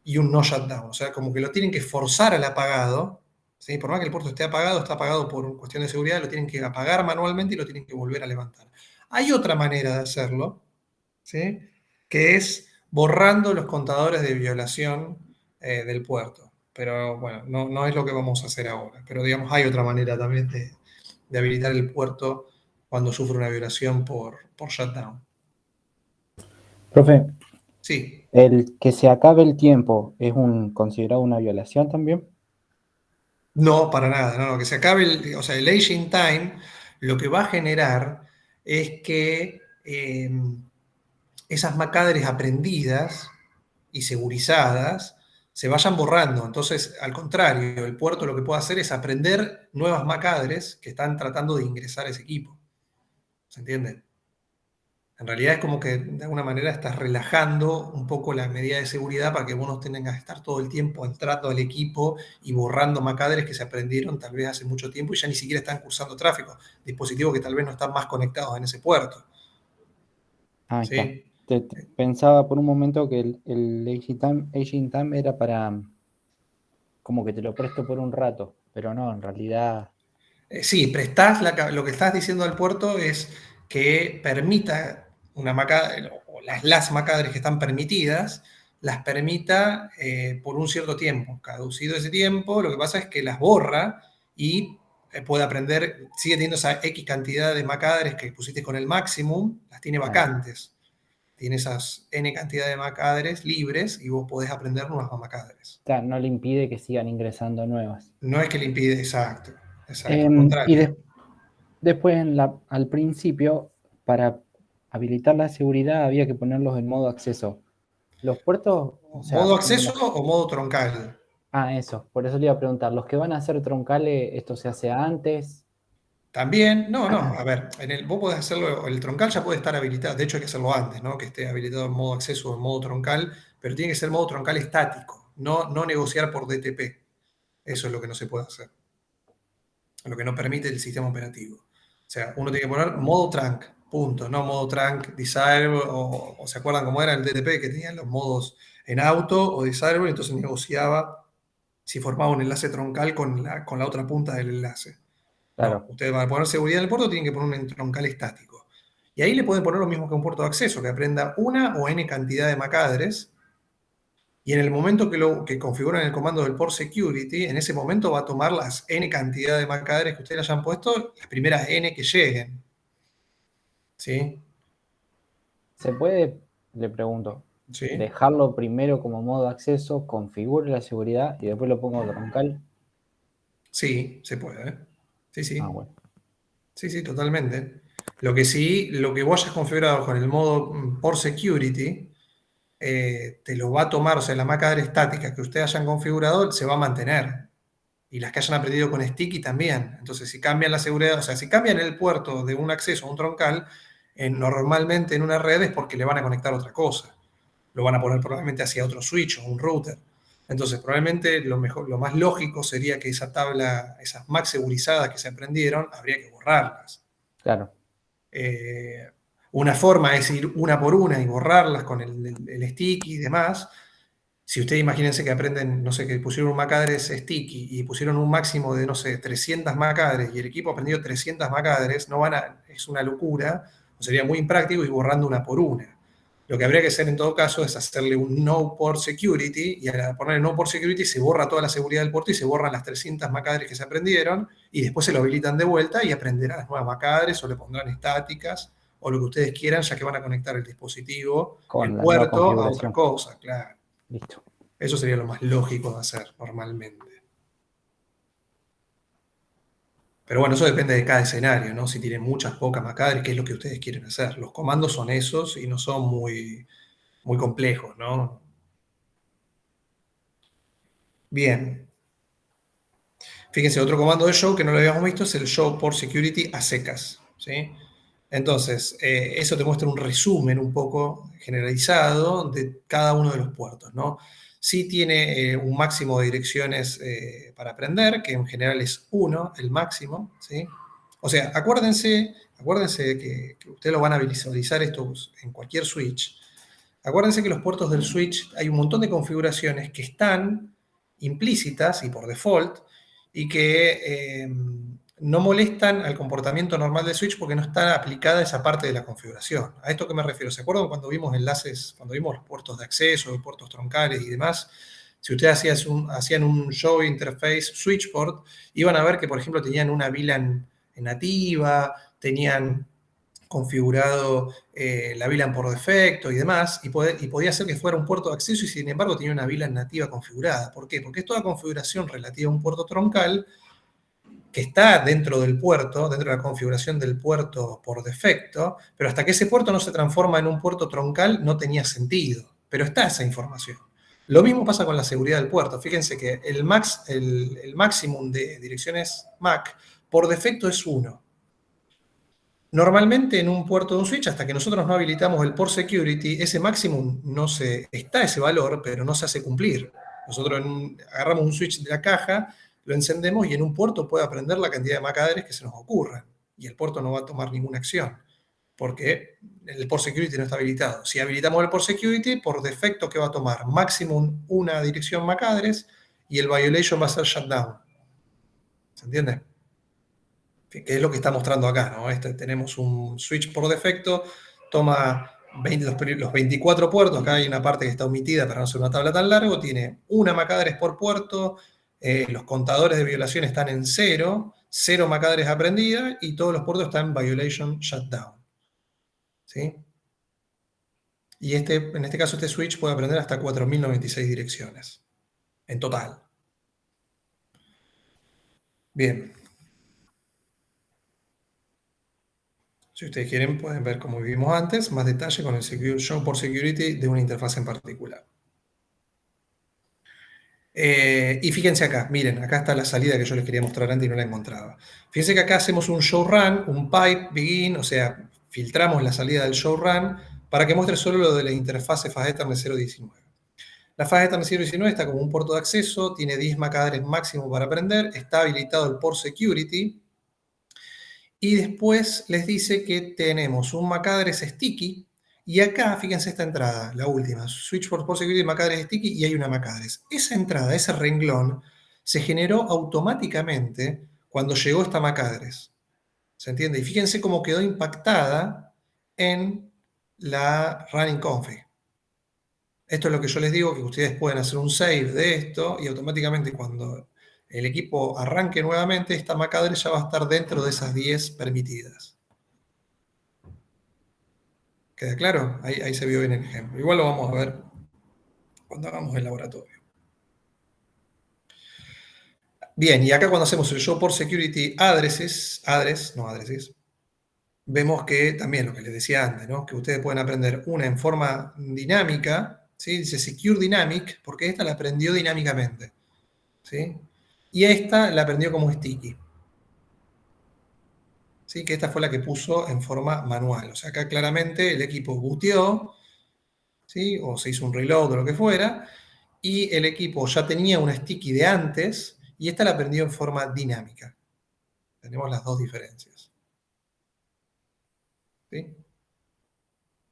y un no shutdown. O sea, como que lo tienen que forzar al apagado. ¿Sí? Por más que el puerto esté apagado, está apagado por cuestión de seguridad, lo tienen que apagar manualmente y lo tienen que volver a levantar. Hay otra manera de hacerlo, ¿sí?, que es borrando los contadores de violación del puerto. Pero bueno, no es lo que vamos a hacer ahora. Pero digamos, hay otra manera también de habilitar el puerto cuando sufre una violación por shutdown. Profe, Sí. ¿el que se acabe el tiempo es considerado una violación también? No, para nada, no, que se acabe el aging time, lo que va a generar es que esas MAC-address aprendidas y segurizadas se vayan borrando. Entonces, al contrario, el puerto lo que puede hacer es aprender nuevas MAC-address que están tratando de ingresar a ese equipo. ¿Se entiende? En realidad es como que de alguna manera estás relajando un poco la medida de seguridad para que vos no tengas que estar todo el tiempo entrando al equipo y borrando MAC-address que se aprendieron tal vez hace mucho tiempo y ya ni siquiera están cursando tráfico. Dispositivos que tal vez no están más conectados en ese puerto. Ahí está. ¿Sí? Pensaba por un momento que el aging time era para como que te lo presto por un rato, pero no, en realidad. Sí, lo que estás diciendo al puerto es que permita una MAC, o las MAC-address que están permitidas, las permita por un cierto tiempo. Caducido ese tiempo, lo que pasa es que las borra y puede aprender, sigue teniendo esa X cantidad de MAC-address que pusiste con el maximum, las tiene vacantes. Tiene esas N cantidad de MAC address libres y vos podés aprender nuevas MAC address. O sea, no le impide que sigan ingresando nuevas. No es que le impide, exacto, al Y contrario. después, al principio, para habilitar la seguridad había que ponerlos en modo acceso. Los puertos, o ¿Modo sea, acceso o modo troncal? eso, por eso le iba a preguntar, ¿los que van a hacer troncales, esto se hace antes? También, no, a ver, vos podés hacerlo, el troncal ya puede estar habilitado, de hecho hay que hacerlo antes, ¿no? Que esté habilitado en modo acceso o en modo troncal, pero tiene que ser modo troncal estático, no negociar por DTP. Eso es lo que no se puede hacer, lo que no permite el sistema operativo. O sea, uno tiene que poner modo trunk, punto, no modo trunk desirable, o se acuerdan cómo era el DTP, que tenían los modos en auto o desirable, entonces negociaba si formaba un enlace troncal con la otra punta del enlace. No, Claro, ustedes van a poner seguridad en el puerto, tienen que poner un troncal estático. Y ahí le pueden poner lo mismo que un puerto de acceso, que aprenda una o n cantidad de MAC address. Y en el momento que configuran el comando del port security, en ese momento va a tomar las n cantidad de MAC address que ustedes hayan puesto, las primeras n que lleguen. ¿Sí? ¿se puede, le pregunto, ¿Sí? dejarlo primero como modo acceso, configure la seguridad y después lo pongo troncal? Sí, se puede. Sí, Ah, sí. bueno, Sí, sí, totalmente. Lo que sí, lo que vos hayas configurado con el modo port security, te lo va a tomar, o sea, la MAC address estática que ustedes hayan configurado se va a mantener. Y las que hayan aprendido con sticky también. Entonces, si cambian la seguridad, o sea, si cambian el puerto de un acceso a un troncal, normalmente en una red es porque le van a conectar otra cosa. Lo van a poner probablemente hacia otro switch o un router. Entonces, probablemente lo más lógico sería que esa tabla, esas MAC segurizadas que se aprendieron, habría que borrarlas. claro, Eh, una forma es ir una por una y borrarlas con el sticky y demás. Si ustedes imagínense que aprenden, no sé, que pusieron un MAC address sticky y pusieron un máximo de, no sé, 300 MAC address y el equipo aprendió 300 MAC address, no van a, es una locura, o sería muy impráctico ir borrando una por una. Lo que habría que hacer en todo caso es hacerle un no port security y al poner el no port security se borra toda la seguridad del puerto y se borran las 300 MAC address que se aprendieron y después se lo habilitan de vuelta y aprenderán las nuevas MAC address o le pondrán estáticas o lo que ustedes quieran ya que van a conectar el dispositivo, el con la nueva puerto a otra configuración. cosa, claro. Listo. Eso sería lo más lógico de hacer normalmente. Pero bueno, eso depende de cada escenario, ¿no? Si tienen muchas, pocas MAC, qué es lo que ustedes quieren hacer. Los comandos son esos y no son muy complejos, ¿no? Bien. Fíjense, otro comando de show que no lo habíamos visto es el show por security a secas, ¿sí? Entonces, eso te muestra un resumen un poco generalizado de cada uno de los puertos, ¿no? Sí tiene un máximo de direcciones para aprender, que en general es 1, el máximo, ¿sí? O sea, acuérdense que ustedes lo van a visualizar esto en cualquier switch. Acuérdense que los puertos del switch hay un montón de configuraciones que están implícitas y por default y que no molestan al comportamiento normal del switch porque no está aplicada esa parte de la configuración. ¿A esto qué me refiero? ¿Se acuerdan cuando vimos enlaces, cuando vimos los puertos de acceso, los puertos troncales y demás? Si ustedes hacían un show interface switch port, iban a ver que, por ejemplo, tenían una VLAN nativa, tenían configurado la VLAN por defecto y demás, y podía ser que fuera un puerto de acceso y sin embargo tenía una VLAN nativa configurada. ¿Por qué? Porque es toda configuración relativa a un puerto troncal que está dentro del puerto, dentro de la configuración del puerto por defecto, pero hasta que ese puerto no se transforma en un puerto troncal no tenía sentido, pero está esa información. Lo mismo pasa con la seguridad del puerto. Fíjense que el máximo de direcciones MAC por defecto es 1. Normalmente en un puerto de un switch, hasta que nosotros no habilitamos el port security, ese máximo no se, está ese valor, pero no se hace cumplir. Nosotros agarramos un switch de la caja, lo encendemos y en un puerto puede aprender la cantidad de MAC address que se nos ocurra. Y el puerto no va a tomar ninguna acción, porque el port security no está habilitado. Si habilitamos el port security, por defecto, ¿qué va a tomar? Máximo una dirección MAC address y el violation va a ser shutdown. ¿Se entiende? Que es lo que está mostrando acá, ¿no? Tenemos un switch por defecto, toma los 24 puertos, acá hay una parte que está omitida para no ser una tabla tan larga, tiene una MAC address por puerto, los contadores de violación están en cero MAC address aprendida y todos los puertos están en violation shutdown. ¿Sí? Y en este caso este switch puede aprender hasta 4096 direcciones en total. Bien. Si ustedes quieren, pueden ver, como vimos antes, más detalle con el Show por Security de una interfaz en particular. Y fíjense acá, miren, acá está la salida que yo les quería mostrar antes y no la encontraba. Fíjense que acá hacemos un show run, un pipe begin, o sea, filtramos la salida del show run para que muestre solo lo de la interfaz fast Ethernet 019. La fast Ethernet 019 está como un puerto de acceso, tiene 10 MAC address máximo para aprender, está habilitado el port security y después les dice que tenemos un MAC address sticky. Y acá, fíjense esta entrada, la última, switch for security MAC address sticky y hay una MAC address. Esa entrada, ese renglón, se generó automáticamente cuando llegó esta MAC address. ¿Se entiende? Y fíjense cómo quedó impactada en la running config. Esto es lo que yo les digo, que ustedes pueden hacer un save de esto y automáticamente cuando el equipo arranque nuevamente, esta MAC address ya va a estar dentro de esas 10 permitidas. ¿Queda claro? Ahí se vio bien el ejemplo. Igual lo vamos a ver cuando hagamos el laboratorio. Bien, y acá cuando hacemos el show por security addresses, vemos que también lo que les decía antes, ¿no? Que ustedes pueden aprender una en forma dinámica, ¿sí? Dice Secure Dynamic, porque esta la aprendió dinámicamente, ¿sí? Y esta la aprendió como sticky, ¿sí? Que esta fue la que puso en forma manual. O sea, acá claramente el equipo booteó, ¿sí? O se hizo un reload o lo que fuera, y el equipo ya tenía una sticky de antes y esta la aprendió en forma dinámica. Tenemos las dos diferencias. ¿Sí?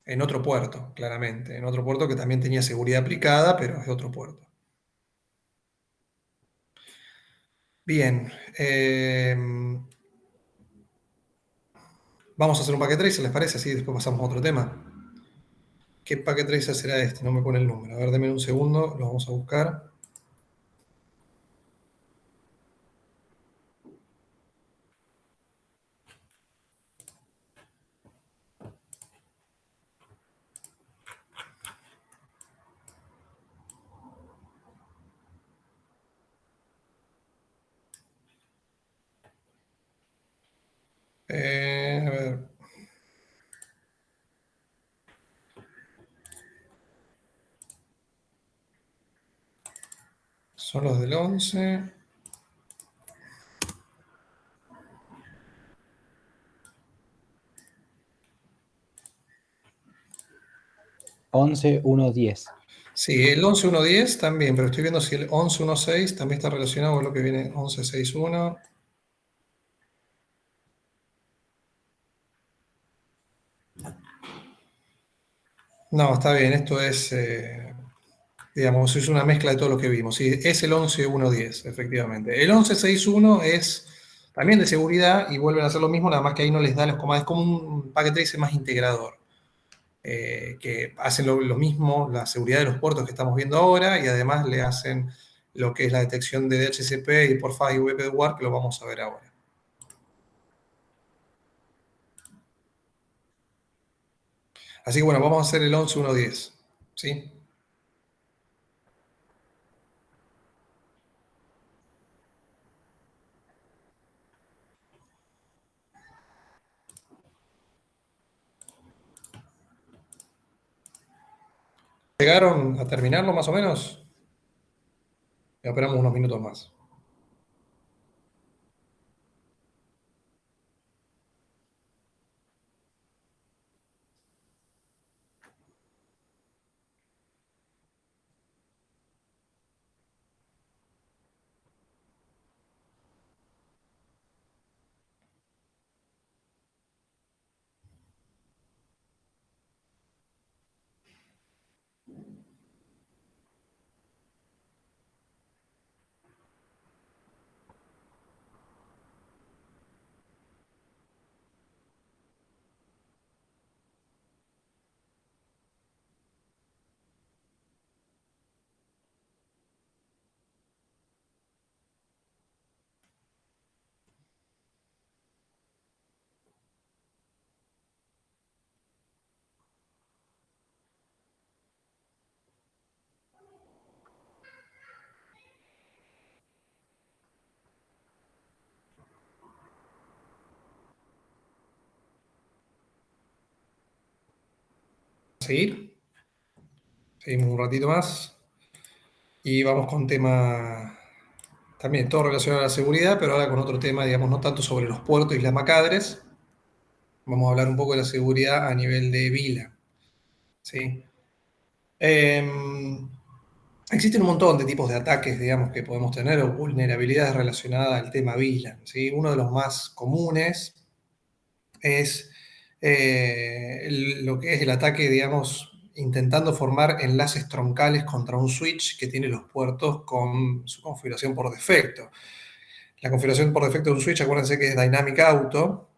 En otro puerto, claramente. En otro puerto que también tenía seguridad aplicada, pero es de otro puerto. Bien. Vamos a hacer un packet tracer, ¿les parece? Así después pasamos a otro tema. ¿Qué packet tracer será este? No me pone el número. A ver, denme un segundo, lo vamos a buscar. A ver. Son los del 11. 11.1.10. Sí, el 11.1.10 también, pero estoy viendo si el 11.1.6 también está relacionado con lo que viene 11.6.1. No, está bien, esto es, digamos, es una mezcla de todo lo que vimos. Sí, es el 11.1.10, efectivamente. El 11.6.1 es también de seguridad y vuelven a hacer lo mismo, nada más que ahí no les da los comandos. Es como un packet tracer más integrador, que hacen lo mismo, la seguridad de los puertos que estamos viendo ahora y además le hacen lo que es la detección de DHCP y por y VPWAR, que lo vamos a ver ahora. Así que bueno, vamos a hacer el 11.1.10, ¿sí? ¿Llegaron a terminarlo más o menos? Esperamos unos minutos más. seguir. Seguimos un ratito más. Y vamos con tema también todo relacionado a la seguridad, pero ahora con otro tema, digamos, no tanto sobre los puertos y las MAC-address. Vamos a hablar un poco de la seguridad a nivel de VLAN. ¿Sí? Existen un montón de tipos de ataques, digamos, que podemos tener o vulnerabilidades relacionadas al tema VLAN. ¿Sí? Uno de los más comunes es lo que es el ataque, digamos, intentando formar enlaces troncales contra un switch que tiene los puertos con su configuración por defecto. La configuración por defecto de un switch, acuérdense que es Dynamic Auto.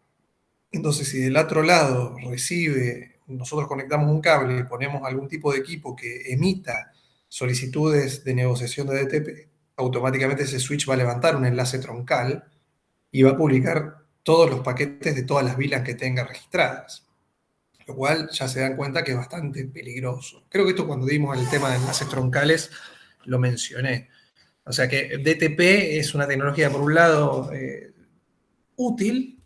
Entonces, si del otro lado recibe, nosotros conectamos un cable y ponemos algún tipo de equipo que emita solicitudes de negociación de DTP, automáticamente ese switch va a levantar un enlace troncal y va a publicar todos los paquetes de todas las VLAN que tenga registradas, lo cual ya se dan cuenta que es bastante peligroso. Creo que esto cuando dimos el tema de enlaces troncales lo mencioné. O sea que DTP es una tecnología, por un lado, útil,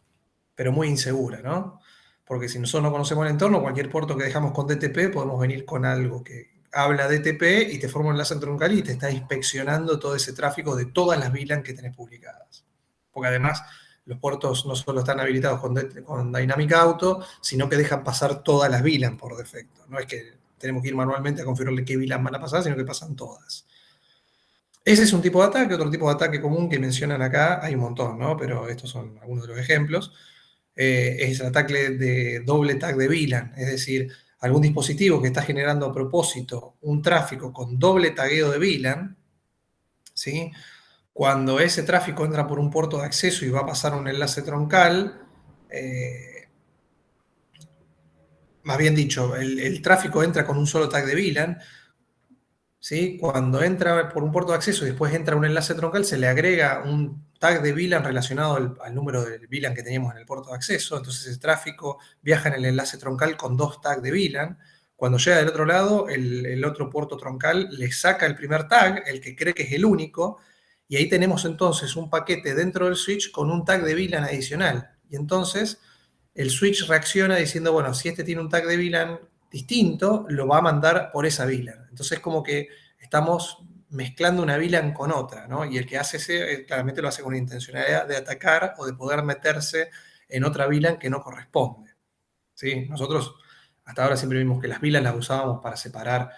pero muy insegura, ¿no? Porque si nosotros no conocemos el entorno, cualquier puerto que dejamos con DTP, podemos venir con algo que habla DTP y te forma un enlace troncal y te está inspeccionando todo ese tráfico de todas las VLAN que tenés publicadas. Porque además los puertos no solo están habilitados con Dynamic Auto, sino que dejan pasar todas las VLAN por defecto. No es que tenemos que ir manualmente a configurarle qué VLAN van a pasar, sino que pasan todas. Ese es un tipo de ataque. Otro tipo de ataque común que mencionan acá, hay un montón, ¿no? Pero estos son algunos de los ejemplos. Es el ataque de doble tag de VLAN, es decir, algún dispositivo que está generando a propósito un tráfico con doble tagueo de VLAN, ¿sí? Cuando ese tráfico entra por un puerto de acceso y va a pasar un enlace troncal, más bien dicho, el tráfico entra con un solo tag de VLAN, ¿sí? Cuando entra por un puerto de acceso y después entra un enlace troncal, se le agrega un tag de VLAN relacionado al número de VLAN que teníamos en el puerto de acceso. Entonces el tráfico viaja en el enlace troncal con dos tags de VLAN. Cuando llega del otro lado, el otro puerto troncal le saca el primer tag, el que cree que es el único, y ahí tenemos entonces un paquete dentro del switch con un tag de VLAN adicional. Y entonces el switch reacciona diciendo, bueno, si este tiene un tag de VLAN distinto, lo va a mandar por esa VLAN. Entonces, como que estamos mezclando una VLAN con otra, ¿no? Y el que hace ese, claramente lo hace con la intencionalidad de atacar o de poder meterse en otra VLAN que no corresponde, ¿sí? Nosotros hasta ahora siempre vimos que las VLAN las usábamos para separar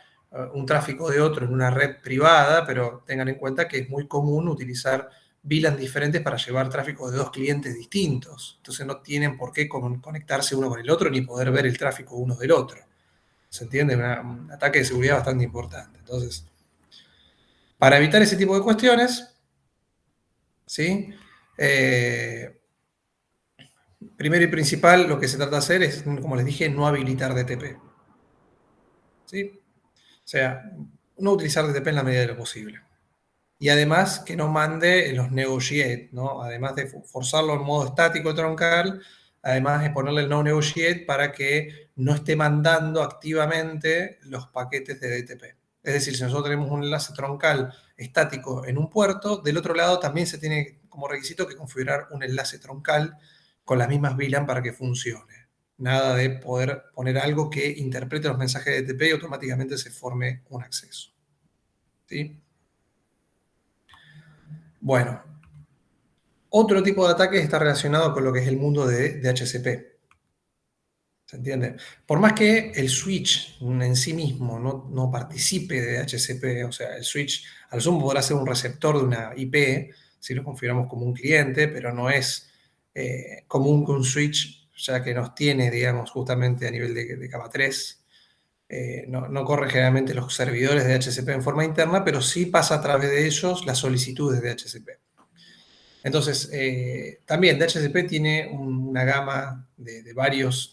un tráfico de otro en una red privada, pero tengan en cuenta que es muy común utilizar VLAN diferentes para llevar tráfico de dos clientes distintos. Entonces no tienen por qué conectarse uno con el otro ni poder ver el tráfico uno del otro. ¿Se entiende? Un ataque de seguridad bastante importante. Entonces, para evitar ese tipo de cuestiones, ¿sí? Primero y principal, lo que se trata de hacer es, como les dije, no habilitar DTP. ¿Sí? O sea, no utilizar DTP en la medida de lo posible. Y además que no mande los negotiate, ¿no? Además de forzarlo en modo estático troncal, además de ponerle el no negotiate para que no esté mandando activamente los paquetes de DTP. Es decir, si nosotros tenemos un enlace troncal estático en un puerto, del otro lado también se tiene como requisito que configurar un enlace troncal con las mismas VLAN para que funcione. Nada de poder poner algo que interprete los mensajes de DTP y automáticamente se forme un acceso. ¿Sí? Bueno, otro tipo de ataque está relacionado con lo que es el mundo de DHCP. ¿Se entiende? Por más que el switch en sí mismo no participe de DHCP, o sea, el switch al sumo podrá ser un receptor de una IP, si lo configuramos como un cliente, pero no es común que un switch, ya que nos tiene, digamos, justamente a nivel de capa 3, no corre generalmente los servidores de DHCP en forma interna, pero sí pasa a través de ellos las solicitudes de DHCP. Entonces, también DHCP tiene una gama de varios,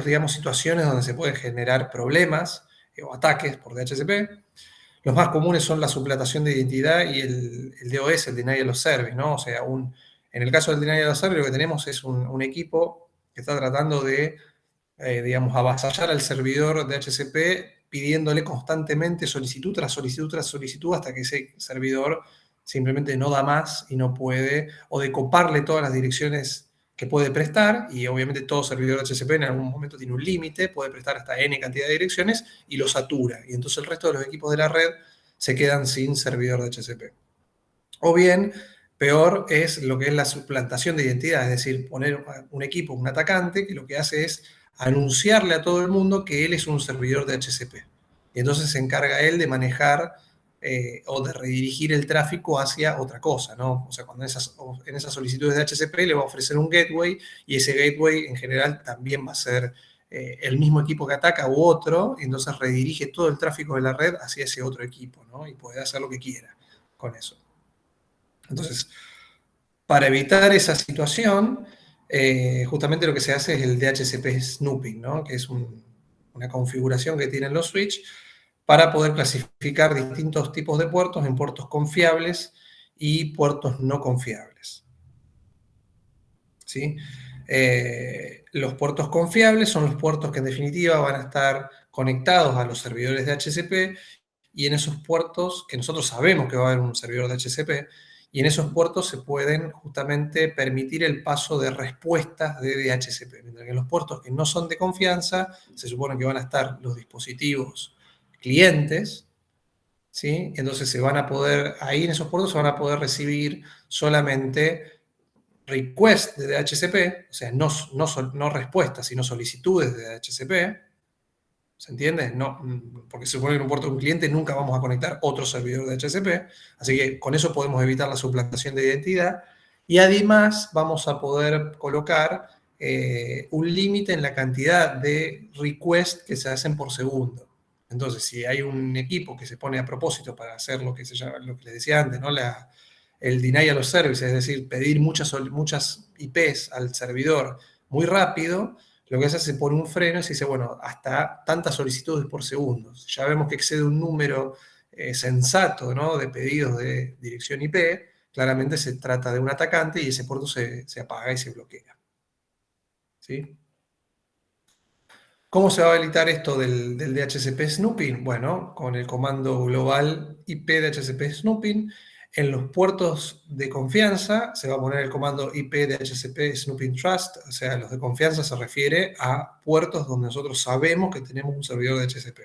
digamos, situaciones donde se pueden generar problemas o ataques por DHCP. Los más comunes son la suplantación de identidad y el DOS, el Denial of Service, ¿no? O sea, en el caso del Denial of Service lo que tenemos es un equipo que está tratando de, digamos, avasallar al servidor de DHCP pidiéndole constantemente solicitud tras solicitud tras solicitud hasta que ese servidor simplemente no da más y no puede, o de coparle todas las direcciones que puede prestar, y obviamente todo servidor de HCP en algún momento tiene un límite, puede prestar hasta n cantidad de direcciones y lo satura, y entonces el resto de los equipos de la red se quedan sin servidor de HCP. O bien, peor es lo que es la suplantación de identidad, es decir, poner un equipo, un atacante, que lo que hace es anunciarle a todo el mundo que él es un servidor de HCP. Y entonces se encarga él de manejar o de redirigir el tráfico hacia otra cosa, ¿no? O sea, cuando en esas solicitudes de HCP le va a ofrecer un gateway, y ese gateway en general también va a ser el mismo equipo que ataca u otro, y entonces redirige todo el tráfico de la red hacia ese otro equipo, ¿no? Y puede hacer lo que quiera con eso. Entonces, para evitar esa situación, justamente lo que se hace es el DHCP snooping, ¿no? Que es una configuración que tienen los switch para poder clasificar distintos tipos de puertos en puertos confiables y puertos no confiables. ¿Sí? Los puertos confiables son los puertos que en definitiva van a estar conectados a los servidores de HCP, y en esos puertos, que nosotros sabemos que va a haber un servidor de HCP, y en esos puertos se pueden justamente permitir el paso de respuestas de DHCP. Mientras que en los puertos que no son de confianza, se supone que van a estar los dispositivos clientes, ¿sí? Entonces se van a poder, ahí en esos puertos se van a poder recibir solamente requests de DHCP, o sea, no respuestas, sino solicitudes de DHCP. ¿Se entiende? No, porque se supone que en un puerto de un cliente nunca vamos a conectar otro servidor de HCP, así que con eso podemos evitar la suplantación de identidad, y además vamos a poder colocar un límite en la cantidad de requests que se hacen por segundo. Entonces, si hay un equipo que se pone a propósito para hacer lo que se llama, lo que les decía antes, ¿no? El denial of service, es decir, pedir muchas IPs al servidor muy rápido, lo que hace es se pone un freno y se dice, bueno, hasta tantas solicitudes por segundo. Ya vemos que excede un número sensato, ¿no?, de pedidos de dirección IP, claramente se trata de un atacante y ese puerto se apaga y se bloquea. ¿Sí? ¿Cómo se va a habilitar esto del DHCP snooping? Bueno, con el comando global IP DHCP snooping. En los puertos de confianza se va a poner el comando IP DHCP snooping trust, o sea, los de confianza se refiere a puertos donde nosotros sabemos que tenemos un servidor de DHCP.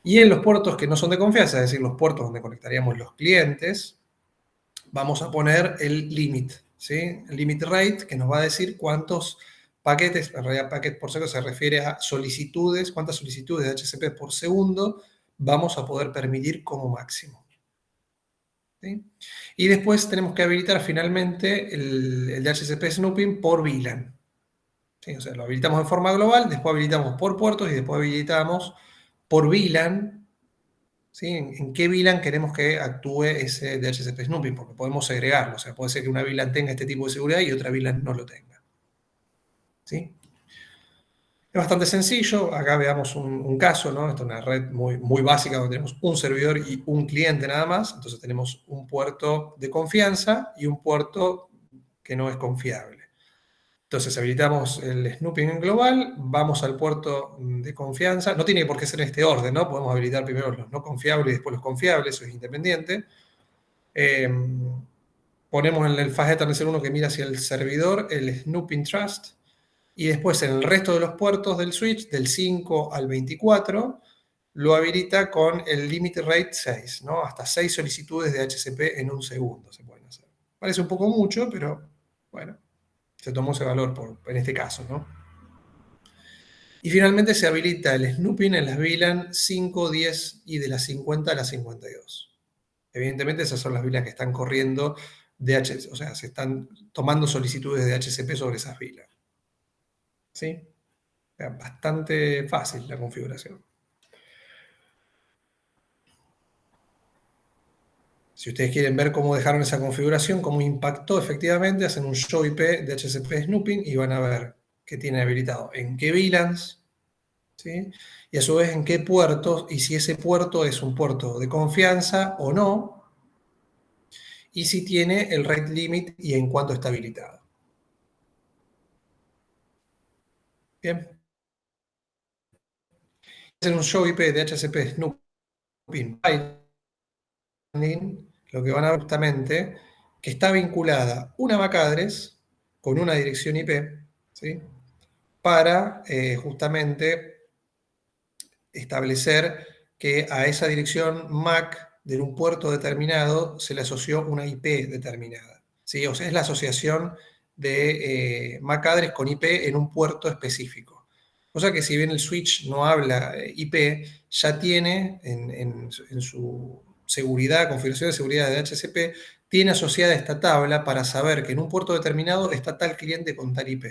Y en los puertos que no son de confianza, es decir, los puertos donde conectaríamos los clientes, vamos a poner el limit, ¿sí? El limit rate, que nos va a decir cuántos paquetes, en realidad paquete por segundo se refiere a solicitudes, cuántas solicitudes de HCP por segundo vamos a poder permitir como máximo. ¿Sí? Y después tenemos que habilitar finalmente el DHCP snooping por VLAN. ¿Sí? O sea, lo habilitamos en forma global, después habilitamos por puertos y después habilitamos por VLAN. ¿Sí? ¿En qué VLAN queremos que actúe ese DHCP snooping? Porque podemos segregarlo. O sea, puede ser que una VLAN tenga este tipo de seguridad y otra VLAN no lo tenga. ¿Sí? Es bastante sencillo. Acá veamos un caso, ¿no? Esta es una red muy, muy básica donde tenemos un servidor y un cliente nada más. Entonces tenemos un puerto de confianza y un puerto que no es confiable. Entonces habilitamos el snooping en global, vamos al puerto de confianza. No tiene por qué ser en este orden, ¿no? Podemos habilitar primero los no confiables y después los confiables, eso es independiente. Ponemos en el fast eternal 1 que mira hacia el servidor, el snooping trust. Y después en el resto de los puertos del switch, del 5 al 24, lo habilita con el limit rate 6, ¿no? Hasta 6 solicitudes de HCP en un segundo se pueden hacer. Parece un poco mucho, pero bueno, se tomó ese valor en este caso, ¿no? Y finalmente se habilita el snooping en las VLAN 5, 10 y de las 50 a las 52. Evidentemente esas son las VLAN que están corriendo o sea, se están tomando solicitudes de HCP sobre esas VLAN. ¿Sí? Bastante fácil la configuración. Si ustedes quieren ver cómo dejaron esa configuración, cómo impactó efectivamente, hacen un show IP de HCP snooping y van a ver qué tiene habilitado, en qué VLANs, ¿sí? Y a su vez en qué puertos, y si ese puerto es un puerto de confianza o no, y si tiene el rate limit y en cuánto está habilitado. Bien. Hacen un show IP de HCP snooping lo que van a ver justamente que está vinculada una MAC address, con una dirección IP, ¿sí? Para justamente establecer que a esa dirección MAC de un puerto determinado se le asoció una IP determinada, ¿sí? O sea, es la asociación de MAC address con IP en un puerto específico. O sea que si bien el switch no habla IP, ya tiene en su seguridad, configuración de seguridad de DHCP, tiene asociada esta tabla para saber que en un puerto determinado está tal cliente con tal IP,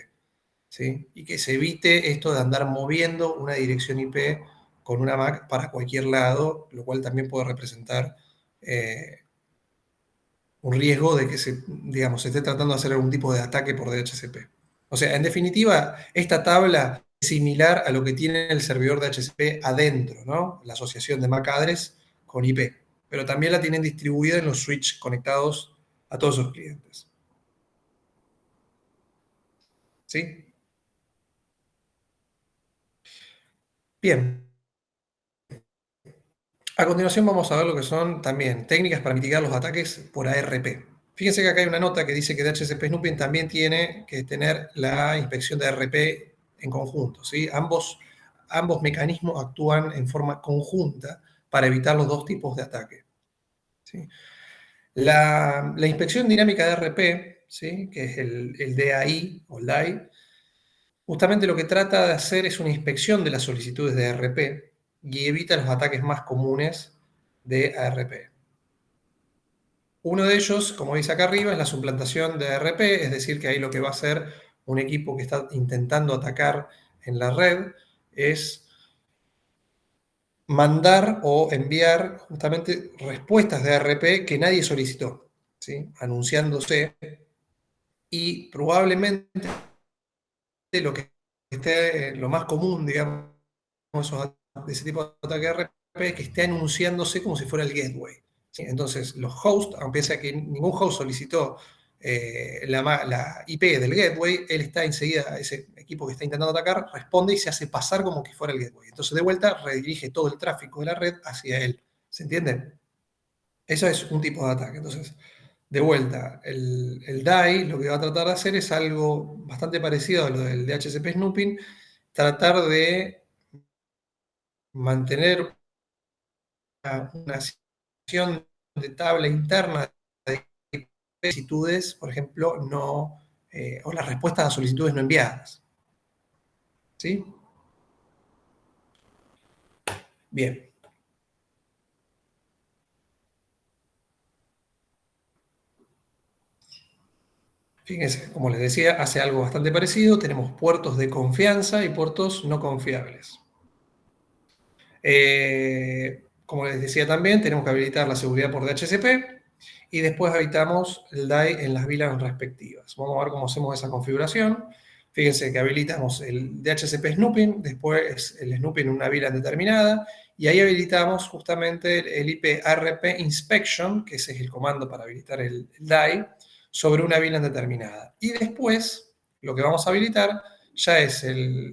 ¿sí? Y que se evite esto de andar moviendo una dirección IP con una MAC para cualquier lado, lo cual también puede representar un riesgo de que digamos, se esté tratando de hacer algún tipo de ataque por DHCP. O sea, en definitiva, esta tabla es similar a lo que tiene el servidor de DHCP adentro, ¿no? La asociación de MAC address con IP, pero también la tienen distribuida en los switches conectados a todos sus clientes. ¿Sí? Bien. A continuación vamos a ver lo que son también técnicas para mitigar los ataques por ARP. Fíjense que acá hay una nota que dice que DHCP Snooping también tiene que tener la inspección de ARP en conjunto, ¿sí? Ambos mecanismos actúan en forma conjunta para evitar los dos tipos de ataque, ¿sí? La inspección dinámica de ARP, ¿sí? Que es el DAI o DAI, justamente lo que trata de hacer es una inspección de las solicitudes de ARP y evita los ataques más comunes de ARP. Uno de ellos, como dice acá arriba, es la suplantación de ARP, es decir, que ahí lo que va a hacer un equipo que está intentando atacar en la red es mandar o enviar justamente respuestas de ARP que nadie solicitó, ¿sí? Anunciándose, y probablemente lo que esté lo más común, digamos, de ese tipo de ataque de ARP es que esté anunciándose como si fuera el gateway, ¿sí? Entonces, los hosts, aunque sea que ningún host solicitó la IP del gateway, él está enseguida, ese equipo que está intentando atacar, responde y se hace pasar como que fuera el gateway. Entonces, de vuelta, redirige todo el tráfico de la red hacia él. ¿Se entiende? Eso es un tipo de ataque. Entonces, de vuelta, el DAI lo que va a tratar de hacer es algo bastante parecido a lo del DHCP snooping, tratar de mantener una situación de tabla interna de solicitudes, por ejemplo, no, o las respuestas a solicitudes no enviadas. ¿Sí? Bien. Fíjense, como les decía, hace algo bastante parecido. Tenemos puertos de confianza y puertos no confiables. Como les decía también, tenemos que habilitar la seguridad por DHCP y después habilitamos el DAI en las VLANs respectivas. Vamos a ver cómo hacemos esa configuración. Fíjense que habilitamos el DHCP Snooping, después el Snooping en una VLAN determinada, y ahí habilitamos justamente el IP ARP Inspection, que ese es el comando para habilitar el DAI, sobre una VLAN determinada. Y después, lo que vamos a habilitar ya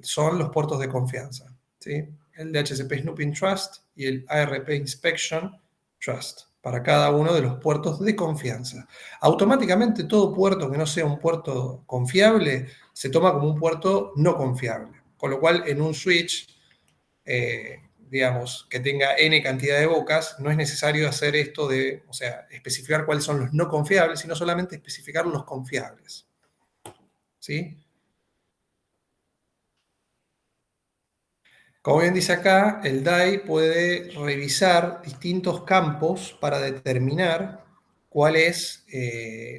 son los puertos de confianza, ¿sí? El DHCP Snooping Trust y el ARP Inspection Trust, para cada uno de los puertos de confianza. Automáticamente todo puerto que no sea un puerto confiable se toma como un puerto no confiable, con lo cual en un switch, digamos, que tenga n cantidad de bocas, no es necesario hacer esto de, o sea, especificar cuáles son los no confiables, sino solamente especificar los confiables, ¿sí? Como bien dice acá, el DAI puede revisar distintos campos para determinar cuál es,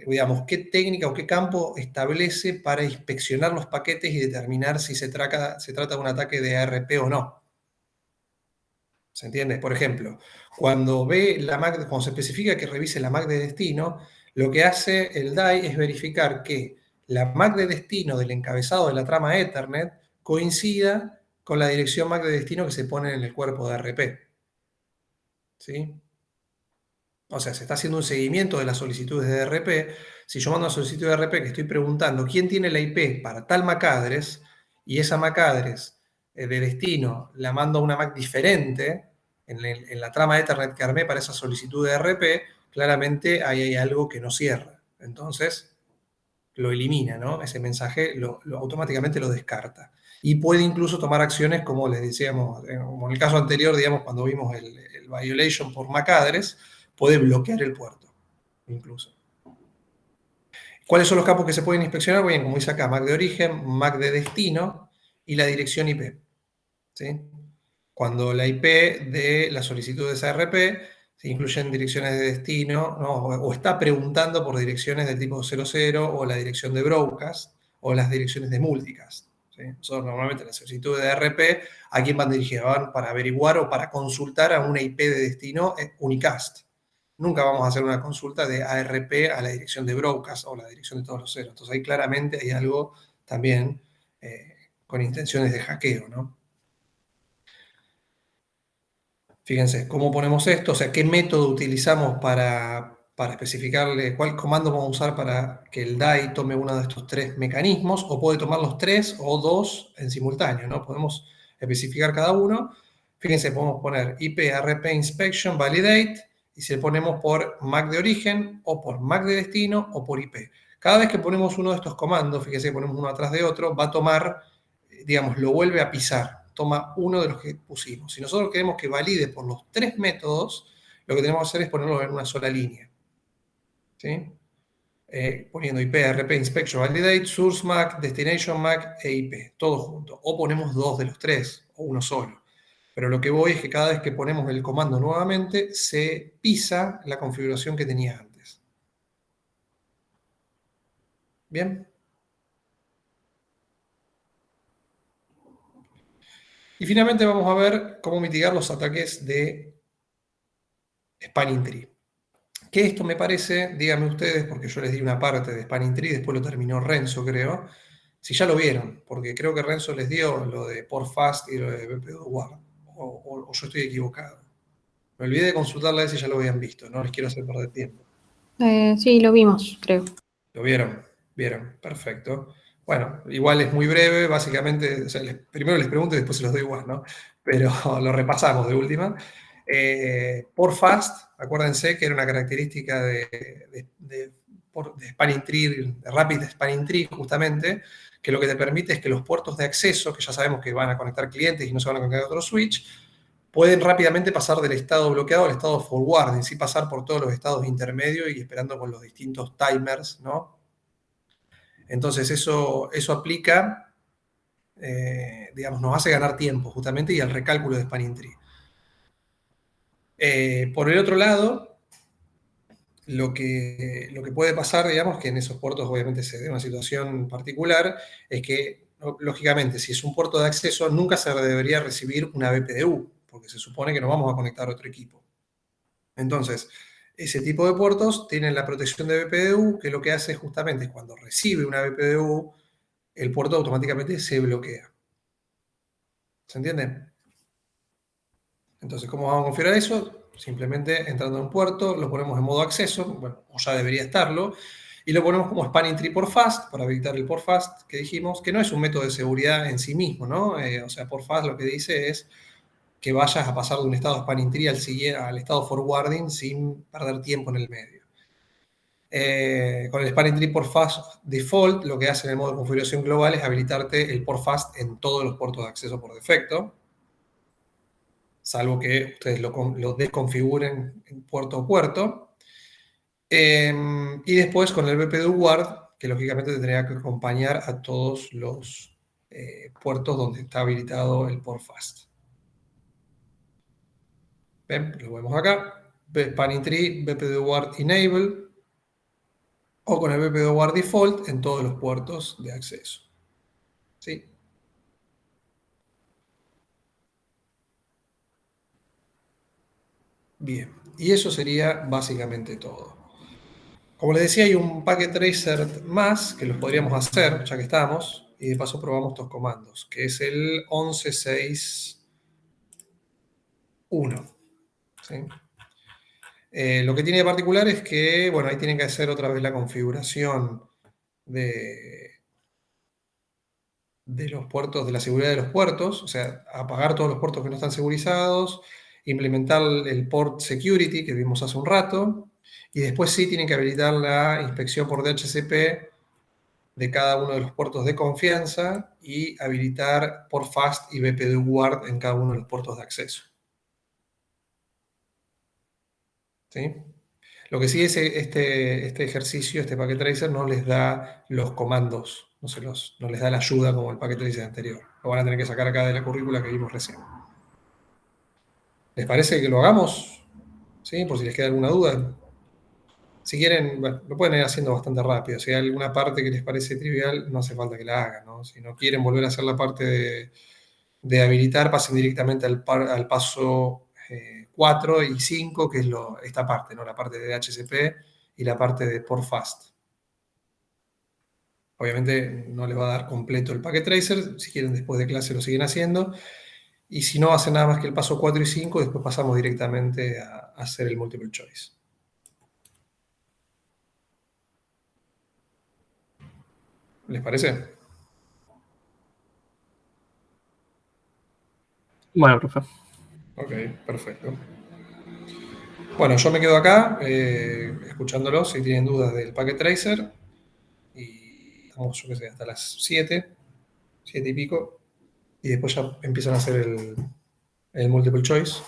digamos, qué técnica o qué campo establece para inspeccionar los paquetes y determinar si se trata de un ataque de ARP o no. ¿Se entiende? Por ejemplo, cuando cuando se especifica que revise la MAC de destino, lo que hace el DAI es verificar que la MAC de destino del encabezado de la trama Ethernet coincida con la dirección MAC de destino que se pone en el cuerpo de ARP, ¿sí? O sea, se está haciendo un seguimiento de las solicitudes de ARP. Si yo mando una solicitud de ARP que estoy preguntando quién tiene la IP para tal MAC address, y esa MAC address de destino la mando a una MAC diferente en la trama Ethernet que armé para esa solicitud de ARP, claramente ahí hay algo que no cierra. Entonces, lo elimina, ¿no? Ese mensaje automáticamente lo descarta. Y puede incluso tomar acciones, como les decíamos, como en el caso anterior, digamos, cuando vimos el violation por MAC address, puede bloquear el puerto, incluso. ¿Cuáles son los campos que se pueden inspeccionar? Bien, como dice acá, MAC de origen, MAC de destino y la dirección IP. ¿Sí? Cuando la IP de la solicitud de esa ARP se incluyen direcciones de destino, ¿no? O está preguntando por direcciones del tipo 00 o la dirección de broadcast o las direcciones de multicast. ¿Sí? Nosotros normalmente las solicitudes de ARP, ¿a quién van dirigidas? Van para averiguar o para consultar a una IP de destino unicast. Nunca vamos a hacer una consulta de ARP a la dirección de broadcast o la dirección de todos los ceros. Entonces ahí claramente hay algo también con intenciones de hackeo, ¿no? Fíjense, ¿cómo ponemos esto? O sea, ¿qué método utilizamos para especificarle cuál comando vamos a usar para que el DAI tome uno de estos tres mecanismos? O puede tomar los tres o dos en simultáneo, ¿no? Podemos especificar cada uno. Fíjense, podemos poner IP RP Inspection Validate y si le ponemos por MAC de origen o por MAC de destino o por IP. Cada vez que ponemos uno de estos comandos, fíjense que ponemos uno atrás de otro, va a tomar, digamos, lo vuelve a pisar, toma uno de los que pusimos. Si nosotros queremos que valide por los tres métodos, lo que tenemos que hacer es ponerlo en una sola línea. ¿Sí? Poniendo IP, RP, Inspection, Validate, Source MAC, Destination MAC e IP, todo junto. O ponemos dos de los tres, o uno solo. Pero lo que voy es que cada vez que ponemos el comando nuevamente, se pisa la configuración que tenía antes. ¿Bien? Y finalmente vamos a ver cómo mitigar los ataques de Spanning Tree. Que esto me parece, díganme ustedes, porque yo les di una parte de Spanning Tree, después lo terminó Renzo, creo, si ya lo vieron, porque creo que Renzo les dio lo de Portfast y lo de BPWAR, o yo estoy equivocado. Me olvidé de consultarla a ver si ya lo habían visto, no les quiero hacer perder tiempo. Sí, lo vimos, creo. ¿Lo vieron? Vieron, perfecto. Bueno, igual es muy breve, básicamente, o sea, primero les pregunto y después se los doy igual, ¿no? Pero lo repasamos de última. Portfast, acuérdense que era una característica de Spanning Tree, de Rapid Spanning Tree, justamente, que lo que te permite es que los puertos de acceso, que ya sabemos que van a conectar clientes y no se van a conectar a otro switch, pueden rápidamente pasar del estado bloqueado al estado forwarding, sin pasar por todos los estados intermedios y esperando con los distintos timers, ¿no? Entonces eso aplica, digamos, nos hace ganar tiempo justamente y el recálculo de Spanning Tree. Por el otro lado, lo que puede pasar, digamos, que en esos puertos obviamente se dé una situación particular, es que, lógicamente, si es un puerto de acceso, nunca se debería recibir una BPDU, porque se supone que nos vamos a conectar a otro equipo. Entonces, ese tipo de puertos tienen la protección de BPDU, que lo que hace justamente es cuando recibe una BPDU, el puerto automáticamente se bloquea. ¿Se entiende? Entonces, ¿cómo vamos a configurar eso? Simplemente entrando en un puerto, lo ponemos en modo acceso, bueno, o ya debería estarlo, y lo ponemos como Spanning Tree Portfast, para habilitar el Portfast que dijimos, que no es un método de seguridad en sí mismo, ¿no? O sea, Portfast lo que dice es que vayas a pasar de un estado Spanning Tree al estado forwarding sin perder tiempo en el medio. Con el Spanning Tree Portfast Default, lo que hace en el modo de configuración global es habilitarte el Portfast en todos los puertos de acceso por defecto, salvo que ustedes lo desconfiguren en puerto a puerto. Y después con el BPDU Guard, que lógicamente tendría que acompañar a todos los puertos donde está habilitado el Portfast. ¿Ven? Lo vemos acá. Spanning Tree, BPDU Guard Enable, o con el BPDU Guard Default en todos los puertos de acceso. ¿Sí? Bien, y eso sería básicamente todo. Como les decía, hay un packet tracer más que los podríamos hacer, ya que estamos, y de paso probamos estos comandos, que es el 1161. ¿Sí? Lo que tiene de particular es que, bueno, ahí tienen que hacer otra vez la configuración de los puertos, de la seguridad de los puertos, o sea, apagar todos los puertos que no están segurizados, implementar el port security que vimos hace un rato, y después sí tienen que habilitar la inspección por DHCP de cada uno de los puertos de confianza y habilitar port fast y BPD guard en cada uno de los puertos de acceso. ¿Sí? Lo que sí es este ejercicio, este packet tracer, no les da los comandos, no les da la ayuda como el packet tracer anterior. Lo van a tener que sacar acá de la currícula que vimos recién. ¿Les parece que lo hagamos? ¿Sí? Por si les queda alguna duda. Si quieren, bueno, lo pueden ir haciendo bastante rápido. Si hay alguna parte que les parece trivial, no hace falta que la hagan, ¿no? Si no quieren volver a hacer la parte de habilitar, pasen directamente al paso 4 y 5, que es esta parte, ¿no? La parte de DHCP y la parte de port fast. Obviamente no les va a dar completo el packet tracer. Si quieren, después de clase lo siguen haciendo. Y si no hacen nada más que el paso 4 y 5, después pasamos directamente a hacer el multiple choice. ¿Les parece? Bueno, profe. Ok, perfecto. Bueno, yo me quedo acá escuchándolo si tienen dudas del packet tracer. Y estamos, yo qué sé, hasta las 7 y pico. Y después ya empiezan a hacer el multiple choice.